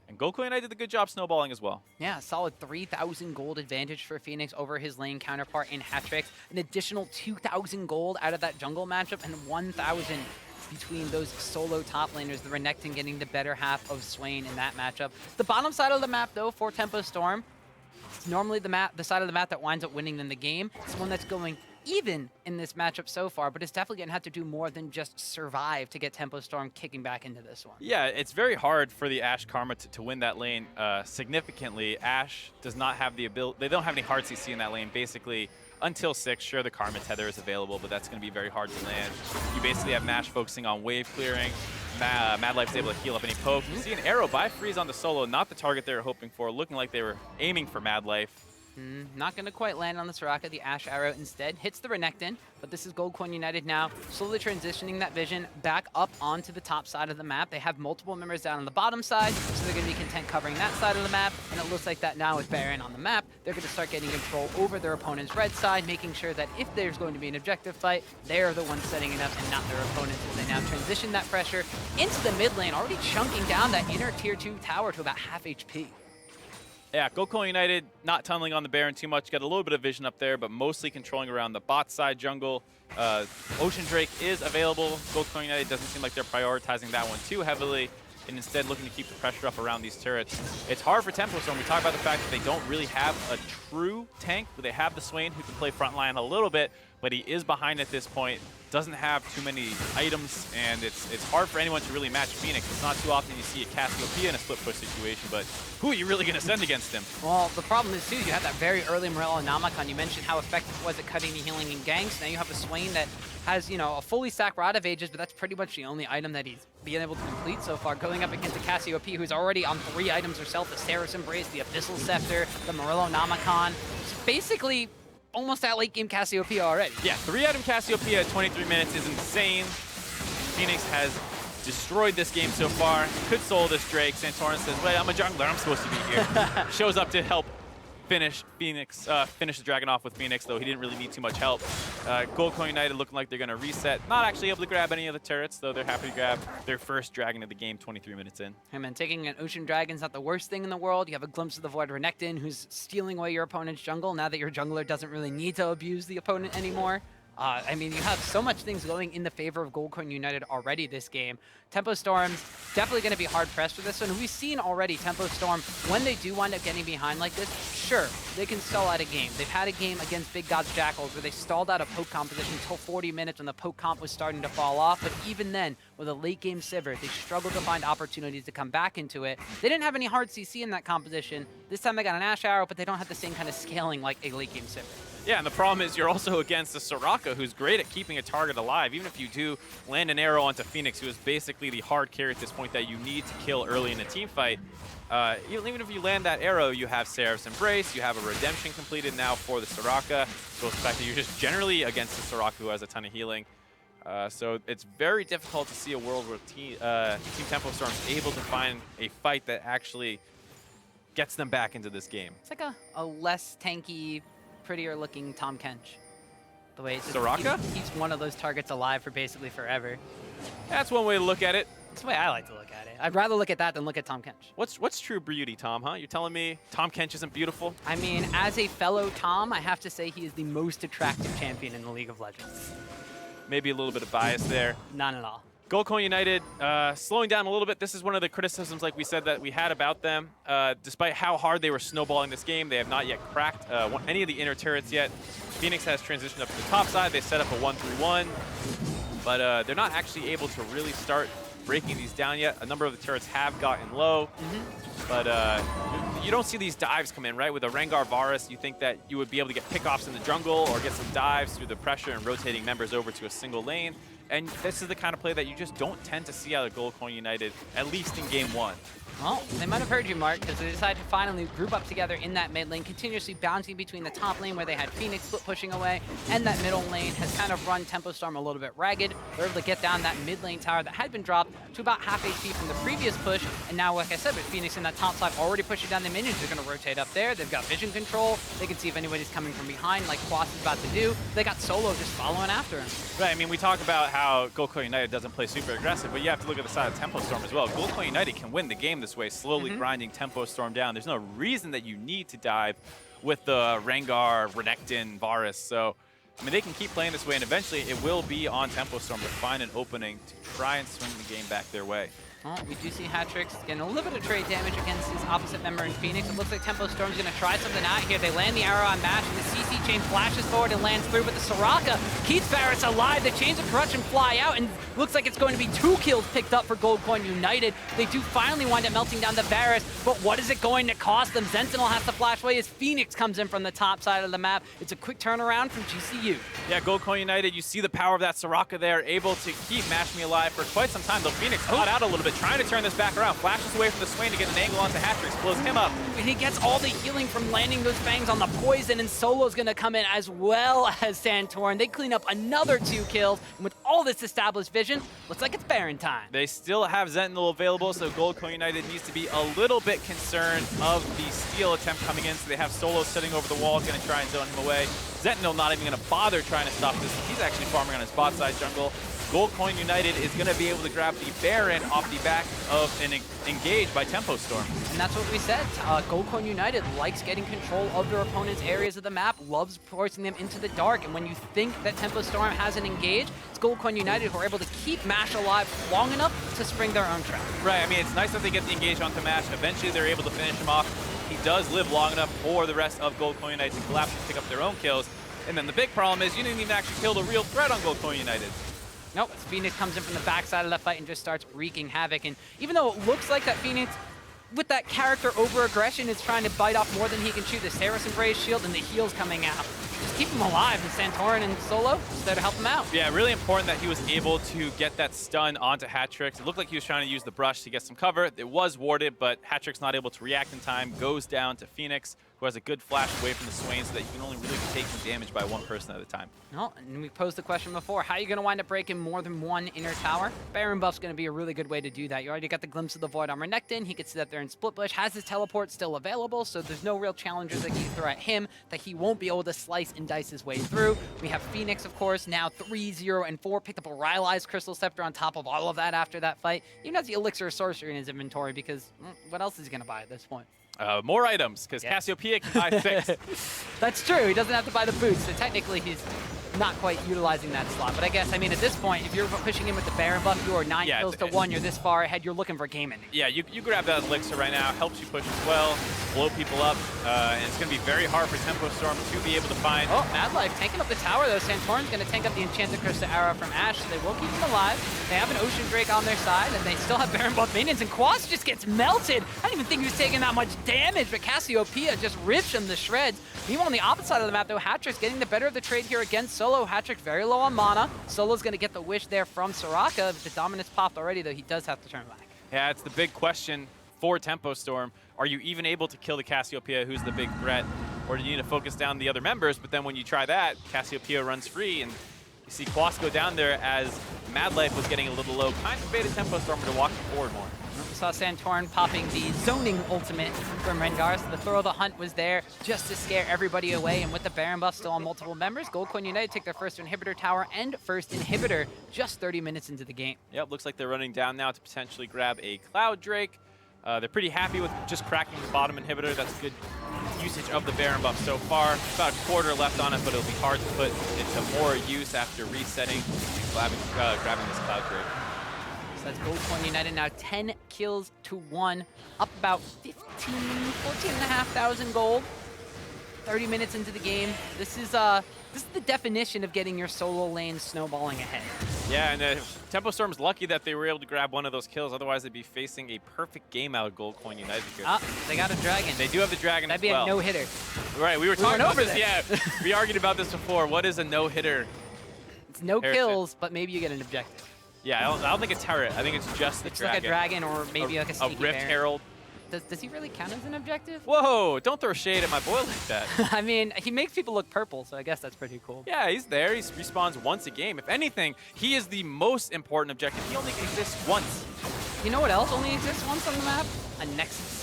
And Gold Coin did a good job snowballing as well. Yeah, solid 3,000 gold advantage for Phoenix over his lane counterpart in Hatrix. An additional 2,000 gold out of that jungle matchup, and 1,000 between those solo top laners, the Renekton getting the better half of Swain in that matchup. The bottom side of the map, though, for Tempo Storm, it's normally the side of the map that winds up winning in the game. It's one that's going even in this matchup so far, but it's definitely going to have to do more than just survive to get Tempo Storm kicking back into this one. Yeah, it's very hard for the Ashe Karma to win that lane significantly. Ashe does not have the ability, they don't have any hard CC in that lane, basically. Until 6, sure, the Karma Tether is available, but that's going to be very hard to land. You basically have Mash focusing on wave clearing. Mad Life's able to heal up any poke. You see an arrow by Freeze on the solo, not the target they were hoping for, looking like they were aiming for Mad Life. Not going to quite land on the Soraka. The Ashe Arrow instead hits the Renekton, but this is Gold Coin United now, slowly transitioning that vision back up onto the top side of the map. They have multiple members down on the bottom side, so they're going to be content covering that side of the map, and it looks like that now with Baron on the map, they're going to start getting control over their opponent's red side, making sure that if there's going to be an objective fight, they're the ones setting it up and not their opponents, as they now transition that pressure into the mid lane, already chunking down that inner tier 2 tower to about half HP. Yeah, Gold Coin United not tunneling on the Baron too much. Got a little bit of vision up there, but mostly controlling around the bot side jungle. Ocean Drake is available. Gold Coin United doesn't seem like they're prioritizing that one too heavily, and instead looking to keep the pressure up around these turrets. It's hard for Tempo Storm. We talk about the fact that they don't really have a true tank, but they have the Swain who can play frontline a little bit, but he is behind at this point. Doesn't have too many items, and it's hard for anyone to really match Phoenix. It's not too often you see a Cassiopeia in a split push situation, but who are you really going to send against him? Well, the problem is, too, you have that very early Morello-Namicon. You mentioned how effective it was at cutting the healing in ganks. Now you have a Swain that has, you know, a fully stacked Rod of Ages, but that's pretty much the only item that he's been able to complete so far, going up against the Cassiopeia, who's already on 3 items herself, the Seraph's Embrace, the Abyssal Scepter, the Morello-Namicon. It's basically almost at late game Cassiopeia already. Yeah, 3-item Cassiopeia at 23 minutes is insane. Phoenix has destroyed this game so far. Could soul this Drake. Santorin says, wait, I'm a jungler, I'm supposed to be here. Shows up to help finish the dragon off with Phoenix, though he didn't really need too much help. Gold Coin United looking like they're going to reset. Not actually able to grab any of the turrets, though they're happy to grab their first dragon of the game 23 minutes in. Hey man, taking an Ocean Dragon's not the worst thing in the world. You have a glimpse of the Void Renekton, who's stealing away your opponent's jungle now that your jungler doesn't really need to abuse the opponent anymore. I mean, you have so much things going in the favor of Gold Coin United already this game. Tempo Storm's definitely going to be hard-pressed for this one. We've seen already Tempo Storm, when they do wind up getting behind like this, sure, they can stall out a game. They've had a game against Big God's Jackals where they stalled out a poke composition until 40 minutes when the poke comp was starting to fall off. But even then, with a late-game Sivir, they struggled to find opportunities to come back into it. They didn't have any hard CC in that composition. This time they got an Ashe Arrow, but they don't have the same kind of scaling like a late-game Sivir. Yeah, and the problem is you're also against the Soraka, who's great at keeping a target alive. Even if you do land an arrow onto Phoenix, who is basically the hard carry at this point that you need to kill early in a team fight, even if you land that arrow, you have Seraph's Embrace, you have a Redemption completed now for the Soraka. So it's the fact that you're just generally against the Soraka, who has a ton of healing. So it's very difficult to see a world where Team Tempo Storm is able to find a fight that actually gets them back into this game. It's like a less tanky, prettier looking Tom Kench. The way it's Soraka? He's one of those targets alive for basically forever. That's one way to look at it. That's the way I like to look at it. I'd rather look at that than look at Tom Kench. What's true beauty, Tom, huh? You're telling me Tom Kench isn't beautiful? I mean, as a fellow Tom, I have to say he is the most attractive champion in the League of Legends. Maybe a little bit of bias there. None at all. Gold Coin United slowing down a little bit. This is one of the criticisms, like we said, that we had about them. Despite how hard they were snowballing this game, they have not yet cracked any of the inner turrets yet. Phoenix has transitioned up to the top side. They set up a 1-3-1, but they're not actually able to really start breaking these down yet. A number of the turrets have gotten low. but you don't see these dives come in, right? With a Rengar Varus, you think that you would be able to get pickoffs in the jungle or get some dives through the pressure and rotating members over to a single lane. And this is the kind of play that you just don't tend to see out of Gold Coin United, at least in game 1. Well, they might have heard you, Mark, because they decided to finally group up together in that mid lane, continuously bouncing between the top lane where they had Phoenix split pushing away, and that middle lane has kind of run Tempo Storm a little bit ragged. They're able to get down that mid lane tower that had been dropped to about half HP from the previous push, and now, like I said, with Phoenix in that top side already pushing down the minions, they're going to rotate up there. They've got vision control. They can see if anybody's coming from behind, like Quas is about to do. They got Solo just following after him. Right, I mean, we talk about how Gold Coin United doesn't play super aggressive, but you have to look at the side of Tempo Storm as well. Gold Coin United can win the game this way, slowly grinding Tempo Storm down. There's no reason that you need to dive with the Rengar, Renekton, Varus. So, I mean, they can keep playing this way, and eventually it will be on Tempo Storm to find an opening to try and swing the game back their way. Well, we do see Hatrix getting a little bit of trade damage against his opposite member in Phoenix. It looks like Tempo Storm's going to try something out here. They land the arrow on Mash, and the CC chain flashes forward and lands through, but the Soraka keeps Varus alive. The chains of corruption fly out, and looks like it's going to be 2 kills picked up for Gold Coin United. They do finally wind up melting down the Varus, but what is it going to cost them? Sentinel has to flash away as Phoenix comes in from the top side of the map. It's a quick turnaround from GCU. Yeah, Gold Coin United, you see the power of that Soraka there, able to keep Mash Me alive for quite some time, though Phoenix caught out a little bit, trying to turn this back around, flashes away from the Swain to get an angle onto Hatrix, blows him up. And he gets all the healing from landing those fangs on the poison, and Solo's going to come in as well as Santorin. They clean up another 2 kills, and with all this established vision, looks like it's Baron time. They still have Sentinel available, so Gold Coin United needs to be a little bit concerned of the steal attempt coming in, so they have Solo sitting over the wall, going to try and zone him away. Sentinel not even going to bother trying to stop this. He's actually farming on his bot side jungle. Gold Coin United is going to be able to grab the Baron off the back of an engage by Tempo Storm. And that's what we said. Gold Coin United likes getting control of their opponent's areas of the map, loves forcing them into the dark. And when you think that Tempo Storm has an engage, it's Gold Coin United who are able to keep Mash alive long enough to spring their own trap. Right, I mean, it's nice that they get the engage onto Mash. Eventually, they're able to finish him off. He does live long enough for the rest of Gold Coin United to collapse and pick up their own kills. And then the big problem is you didn't even actually kill the real threat on Gold Coin United. Nope, Phoenix comes in from the backside of the fight and just starts wreaking havoc. And even though it looks like that Phoenix, with that character over-aggression, is trying to bite off more than he can chew, the Saris Embrace shield and the heals coming out, just keep him alive. And Santorin and Solo just there to help him out. Yeah, really important that he was able to get that stun onto Hatrix. It looked like he was trying to use the brush to get some cover. It was warded, but Hatrix not able to react in time, goes down to Phoenix, who has a good flash away from the Swain so that you can only really be taking damage by one person at a time. No, and we posed the question before, how are you going to wind up breaking more than one inner tower? Baron buff's going to be a really good way to do that. You already got the glimpse of the Void on Renekton. He can sit up there and split push, has his teleport still available, so there's no real challengers that you throw at him that he won't be able to slice and dice his way through. We have Phoenix, of course, now 3, 0, and 4, picked up a Rylai's Crystal Scepter on top of all of that after that fight. Even has the Elixir of Sorcery in his inventory because what else is he going to buy at this point? More items, because Cassiopeia can buy 6. That's true. He doesn't have to buy the boots, so technically he's not quite utilizing that slot. But I guess, I mean, at this point, if you're pushing in with the Baron buff, you are 9 kills to 1, you're this far ahead, you're looking for game ending. Yeah, you grab that Elixir right now, helps you push as well, blow people up, and it's going to be very hard for Tempo Storm to be able to find... Oh, Mad Life tanking up the tower, though. Santorin's going to tank up the Enchanted Crystal Arrow from Ashe, so they will keep him alive. They have an Ocean Drake on their side, and they still have Baron buff minions, and Quas just gets melted. I didn't even think he was taking that much damage, but Cassiopeia just rips him to shreds. Meanwhile, on the opposite side of the map, though, Hatrix getting the better of the trade here against Solo. Hatrix very low on mana. Solo's going to get the wish there from Soraka. The dominance popped already, though. He does have to turn back. Yeah, it's the big question for Tempo Storm. Are you even able to kill the Cassiopeia, who's the big threat? Or do you need to focus down the other members? But then when you try that, Cassiopeia runs free, and you see Quas go down there as Mad Life was getting a little low. Kind of baited Tempo Storm to walk forward more. We saw Santorin popping the zoning ultimate from Rengar, so the throw of the hunt was there just to scare everybody away. And with the Baron buff still on multiple members, Gold Coin United take their first inhibitor tower and first inhibitor just 30 minutes into the game. Yep, looks like they're running down now to potentially grab a Cloud Drake. They're pretty happy with just cracking the bottom inhibitor. That's good usage of the Baron buff so far. About a quarter left on it, but it'll be hard to put into more use after resetting and grabbing this Cloud Drake. So that's Gold Coin United now 10 kills to 1, up about 14,500 gold. 30 minutes into the game. This is the definition of getting your solo lane snowballing ahead. Yeah, and Tempo Storm's lucky that they were able to grab one of those kills. Otherwise, they'd be facing a perfect game out of Gold Coin United here. They got a dragon. They do have the dragon That'd as well. be a no-hitter. Right, we were talking about over this. Yeah, we argued about this before. What is a no-hitter? It's no kills, but maybe you get an objective. Yeah, I don't think it's turret. I think it's just the It's dragon. like a dragon or maybe like a sneaky Rift Baron. Herald. Does he really count as an objective? Whoa, don't throw shade at my boy like that. I mean, he makes people look purple, so I guess that's pretty cool. Yeah, he's there. He respawns once a game. If anything, he is the most important objective. He only exists once. You know what else only exists once on the map? A Nexus.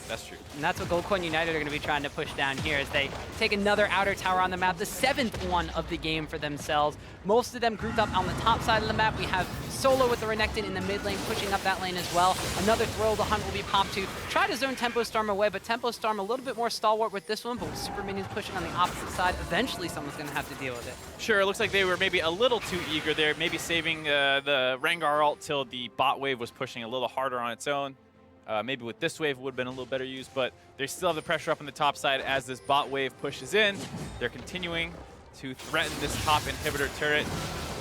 That's true. And that's what Gold Coin United are going to be trying to push down here as they take another outer tower on the map, the 7th one of the game for themselves. Most of them grouped up on the top side of the map. We have Solo with the Renekton in the mid lane, pushing up that lane as well. Another Thrill the Hunt will be popped to try to zone Tempo Storm away, but Tempo Storm a little bit more stalwart with this one, but with Super Minions pushing on the opposite side, eventually someone's going to have to deal with it. Sure, it looks like they were maybe a little too eager there, maybe saving the Rengar ult till the bot wave was pushing a little harder on its own. Maybe with this wave it would have been a little better used, but they still have the pressure up on the top side as this bot wave pushes in. They're continuing to threaten this top inhibitor turret.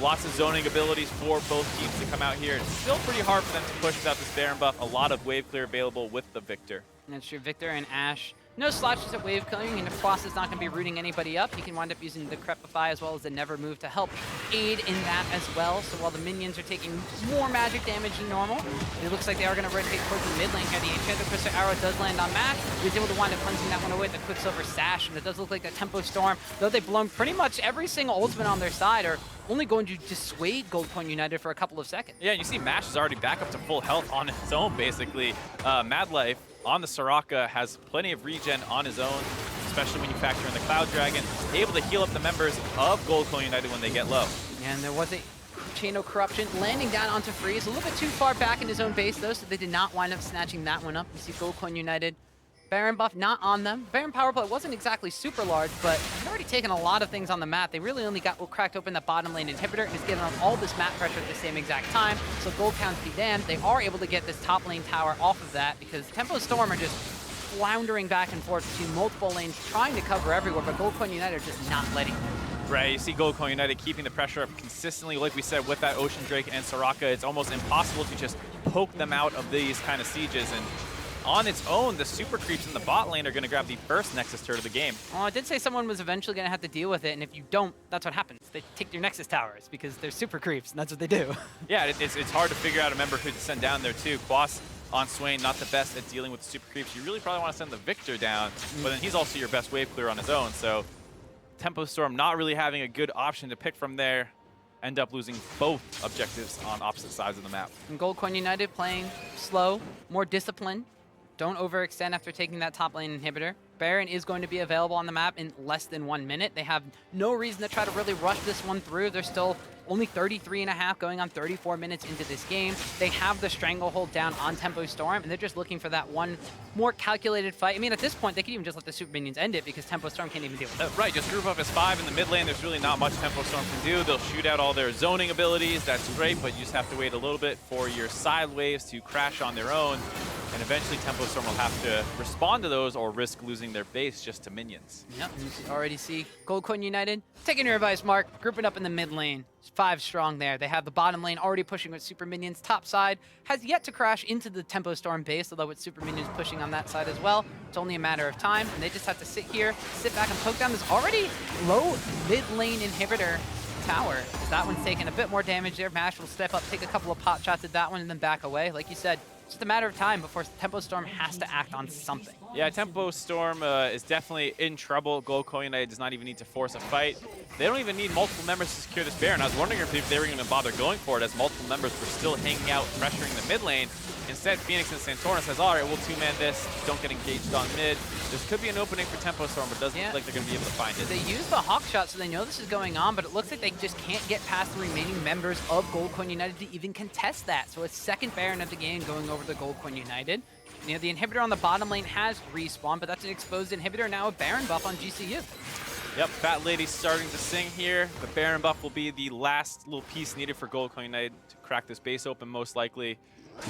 Lots of zoning abilities for both teams to come out here. It's still pretty hard for them to push without this Baron buff. A lot of wave clear available with the Victor. That's true. Victor and Ashe. No slotches at wave clearing, and if Quas is not going to be rooting anybody up, he can wind up using the Crepify as well as the Never Move to help aid in that as well. So while the minions are taking more magic damage than normal, it looks like they are going to rotate towards the mid lane here. The Enchanted Crystal Arrow does land on Matt. He's able to wind up punching that one away with the Quicksilver Sash, and it does look like a Tempo Storm, though they've blown pretty much every single ultimate on their side, are only going to dissuade Gold Coin United for a couple of seconds. Yeah, and you see Mash is already back up to full health on its own, basically. Mad Life on the Soraka has plenty of regen on his own, especially when you factor in the Cloud Dragon, able to heal up the members of Gold Coin United when they get low. And there was a Chain of Corruption landing down onto Freeze, a little bit too far back in his own base though, so they did not wind up snatching that one up. You see Gold Coin United, Baron buff not on them. Baron power play wasn't exactly super large, but they've already taken a lot of things on the map. They really only got cracked open that bottom lane inhibitor and is giving them all this map pressure at the same exact time. So gold counts be damned. They are able to get this top lane tower off of that because Tempo Storm are just floundering back and forth between multiple lanes, trying to cover everywhere, but Gold Coin United are just not letting them. Right, you see Gold Coin United keeping the pressure up consistently. Like we said, with that Ocean Drake and Soraka, it's almost impossible to just poke them out of these kind of sieges. And on its own, the super creeps in the bot lane are going to grab the first Nexus turret of the game. Well, I did say someone was eventually going to have to deal with it, and if you don't, that's what happens. They take your Nexus towers because they're super creeps, and that's what they do. Yeah, it's hard to figure out a member who to send down there too. Quas on Swain, not the best at dealing with the super creeps. You really probably want to send the Victor down, but then he's also your best wave clear on his own. So Tempo Storm not really having a good option to pick from there. End up losing both objectives on opposite sides of the map. And Gold Coin United playing slow, more disciplined. Don't overextend after taking that top lane inhibitor. Baron is going to be available on the map in less than 1 minute. They have no reason to try to really rush this one through. They're still only 33.5 going on 34 minutes into this game. They have the stranglehold down on Tempo Storm, and they're just looking for that one more calculated fight. I mean, at this point, they could even just let the super minions end it because Tempo Storm can't even deal with it. Right, just group up as 5 in the mid lane. There's really not much Tempo Storm can do. They'll shoot out all their zoning abilities. That's great, but you just have to wait a little bit for your side waves to crash on their own. And eventually Tempo Storm will have to respond to those or risk losing their base just to minions. Yep, you already see Gold Coin United taking your advice, Mark, grouping up in the mid lane. 5 strong there. They have the bottom lane already pushing with super minions. Top side has yet to crash into the Tempo Storm base, although with super minions pushing on that side as well. It's only a matter of time, and they just have to sit here, sit back and poke down this already low mid lane inhibitor tower. That one's taking a bit more damage there. Mash will step up, take a couple of pot shots at that one, and then back away. Like you said, it's just a matter of time before Tempo Storm has to act on something. Yeah, Tempo Storm is definitely in trouble. Gold Coin United does not even need to force a fight. They don't even need multiple members to secure this Baron. I was wondering if they were going to bother going for it as multiple members were still hanging out, pressuring the mid lane. Instead, Phoenix and Santorna says, all right, we'll two-man this. Don't get engaged on mid. This could be an opening for Tempo Storm, but it doesn't look like they're going to be able to find it. They use the Hawk Shot, so they know this is going on, but it looks like they just can't get past the remaining members of Gold Coin United to even contest that. So a second Baron of the game going over to Gold Coin United. You know, the inhibitor on the bottom lane has respawned, but that's an exposed inhibitor, now a Baron buff on GCU. Yep, Fat Lady's starting to sing here. The Baron buff will be the last little piece needed for Gold Coin United to crack this base open, most likely.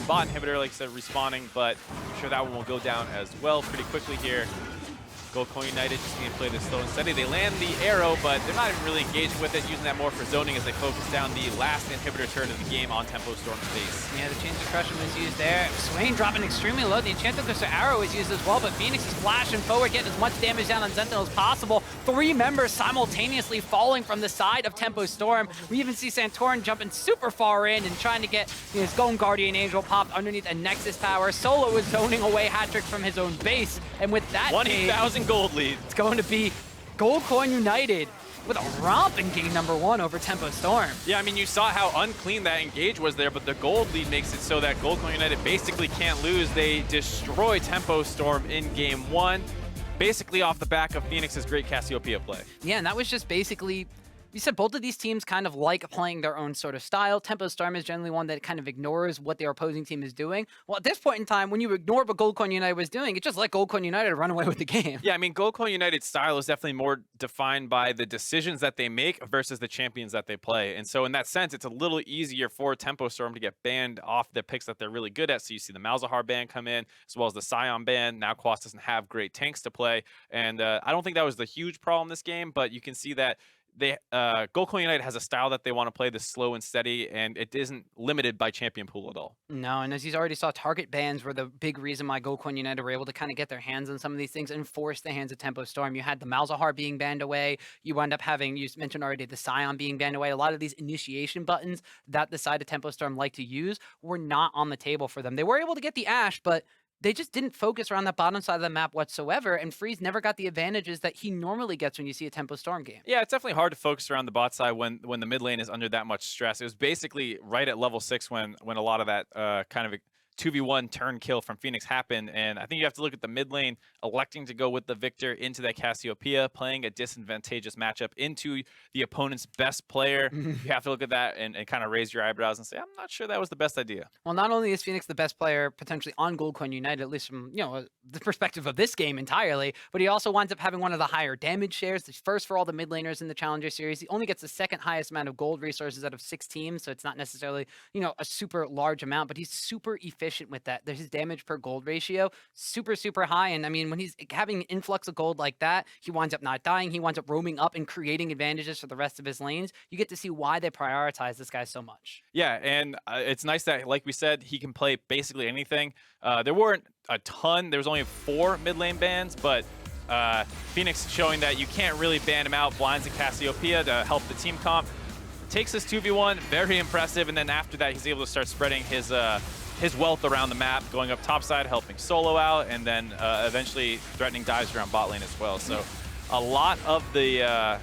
Bot inhibitor, like I said, respawning, but I'm sure that one will go down as well pretty quickly here. Gold Coin United just need to play this slow and steady. They land the arrow, but they're not even really engaged with it, using that more for zoning as they focus down the last inhibitor turn of the game on Tempo Storm's face. Yeah, the Chains of Crushing was used there. Swain dropping extremely low. The Enchanted Crystal Arrow is used as well, but Phoenix is flashing forward, getting as much damage down on Sentinel as possible. 3 members simultaneously falling from the side of Tempo Storm. We even see Santorin jumping super far in and trying to get his Golden Guardian Angel popped underneath a Nexus Tower. Solo is zoning away hat-trick from his own base, and with that 20,000 gold lead. it's going to be Gold Coin United with a romp in game number 1 over Tempo Storm. Yeah, I mean, you saw how unclean that engage was there, but the gold lead makes it so that Gold Coin United basically can't lose. They destroy Tempo Storm in game 1, basically off the back of Phoenix's great Cassiopeia play. Yeah, and that was just basically, you said both of these teams kind of like playing their own sort of style. Tempo Storm is generally one that kind of ignores what their opposing team is doing. Well, at this point in time, when you ignore what Gold Coin United was doing, it just let Gold Coin United run away with the game. Yeah, I mean, Gold Coin United's style is definitely more defined by the decisions that they make versus the champions that they play. And so in that sense, it's a little easier for Tempo Storm to get banned off the picks that they're really good at. So you see the Malzahar ban come in, as well as the Scion ban. Now Quas doesn't have great tanks to play. And I don't think that was the huge problem this game, but you can see that Gold Coin United has a style that they want to play this slow and steady, and it isn't limited by champion pool at all. No, and as you already saw, target bans were the big reason why Gold Coin United were able to kind of get their hands on some of these things and force the hands of Tempo Storm. You had the Malzahar being banned away. You wound up having, you mentioned already, the Scion being banned away. A lot of these initiation buttons that the side of Tempo Storm like to use were not on the table for them. They were able to get the Ashe, but they just didn't focus around that bottom side of the map whatsoever, and Freeze never got the advantages that he normally gets when you see a Tempo Storm game. Yeah, it's definitely hard to focus around the bot side when the mid lane is under that much stress. It was basically right at level 6 when a lot of that kind of 2v1 turn kill from Phoenix happened, and I think you have to look at the mid lane electing to go with the victor into that Cassiopeia, playing a disadvantageous matchup into the opponent's best player. You have to look at that and kind of raise your eyebrows and say, I'm not sure that was the best idea. Well, not only is Phoenix the best player potentially on Gold Coin United, at least from the perspective of this game entirely, but he also winds up having one of the higher damage shares, the first for all the mid laners in the Challenger Series. He only gets the second highest amount of gold resources out of 6 teams, so it's not necessarily a super large amount, but he's super efficient with that. His damage per gold ratio super high, and I mean, when he's having an influx of gold like that, he winds up not dying. He winds up roaming up and creating advantages for the rest of his lanes. You get to see why they prioritize this guy so much. Yeah, and it's nice that, like we said, he can play basically anything. There weren't a ton. There was only 4 mid lane bans, but Phoenix showing that you can't really ban him out. Blinds and Cassiopeia to help the team comp. Takes this 2v1, very impressive, and then after that, he's able to start spreading his wealth around the map, going up topside, helping Solo out, and then eventually threatening dives around bot lane as well. So a lot of the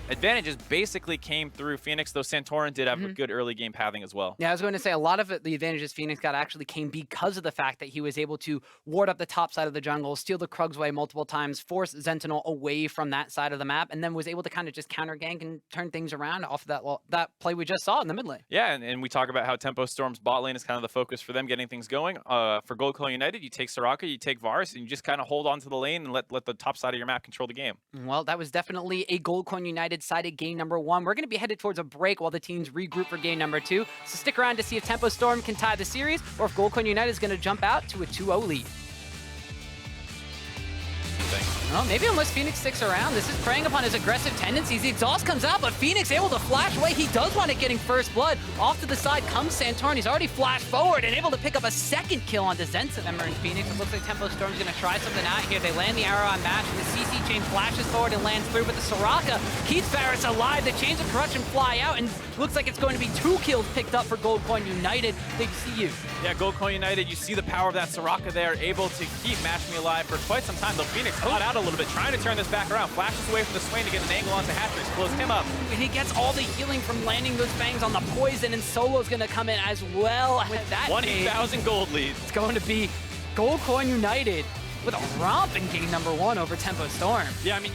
advantages basically came through Phoenix, though Santorin did have a good early game pathing as well. Yeah, I was going to say a lot of the advantages Phoenix got actually came because of the fact that he was able to ward up the top side of the jungle, steal the Krug's Way multiple times, force Sentinel away from that side of the map, and then was able to kind of just counter gank and turn things around off of that play we just saw in the mid lane. Yeah, and we talk about how Tempo Storm's bot lane is kind of the focus for them getting things going. For Gold Coin United, you take Soraka, you take Varus, and you just kind of hold on to the lane and let the top side of your map control the game. Well, that was definitely a Gold Coin United sided game number 1. We're going to be headed towards a break while the teams regroup for game number 2. So stick around to see if Tempo Storm can tie the series or if Gold Coin United is going to jump out to a 2-0 lead. Well, maybe unless Phoenix sticks around. This is preying upon his aggressive tendencies. The exhaust comes out, but Phoenix able to flash away. He does want it getting first blood. Off to the side comes Santorin. He's already flashed forward and able to pick up a second kill on the Zenith member in Phoenix. It looks like Tempo Storm's going to try something out here. They land the arrow on match. The CC chain flashes forward and lands through, but the Soraka keeps Varus alive. The chains of corruption fly out, and looks like it's going to be 2 kills picked up for Gold Coin United. Big see you. Yeah, Gold Coin United, you see the power of that Soraka there, able to keep Match Me alive for quite some time. Though Phoenix caught out a little bit, trying to turn this back around. Flashes away from the Swain to get an angle onto Hattrix, close him up. And he gets all the healing from landing those fangs on the poison, and Solo's going to come in as well. With that 20,000 gold lead. It's going to be Gold Coin United with a romp in game number 1 over Tempo Storm. Yeah, I mean,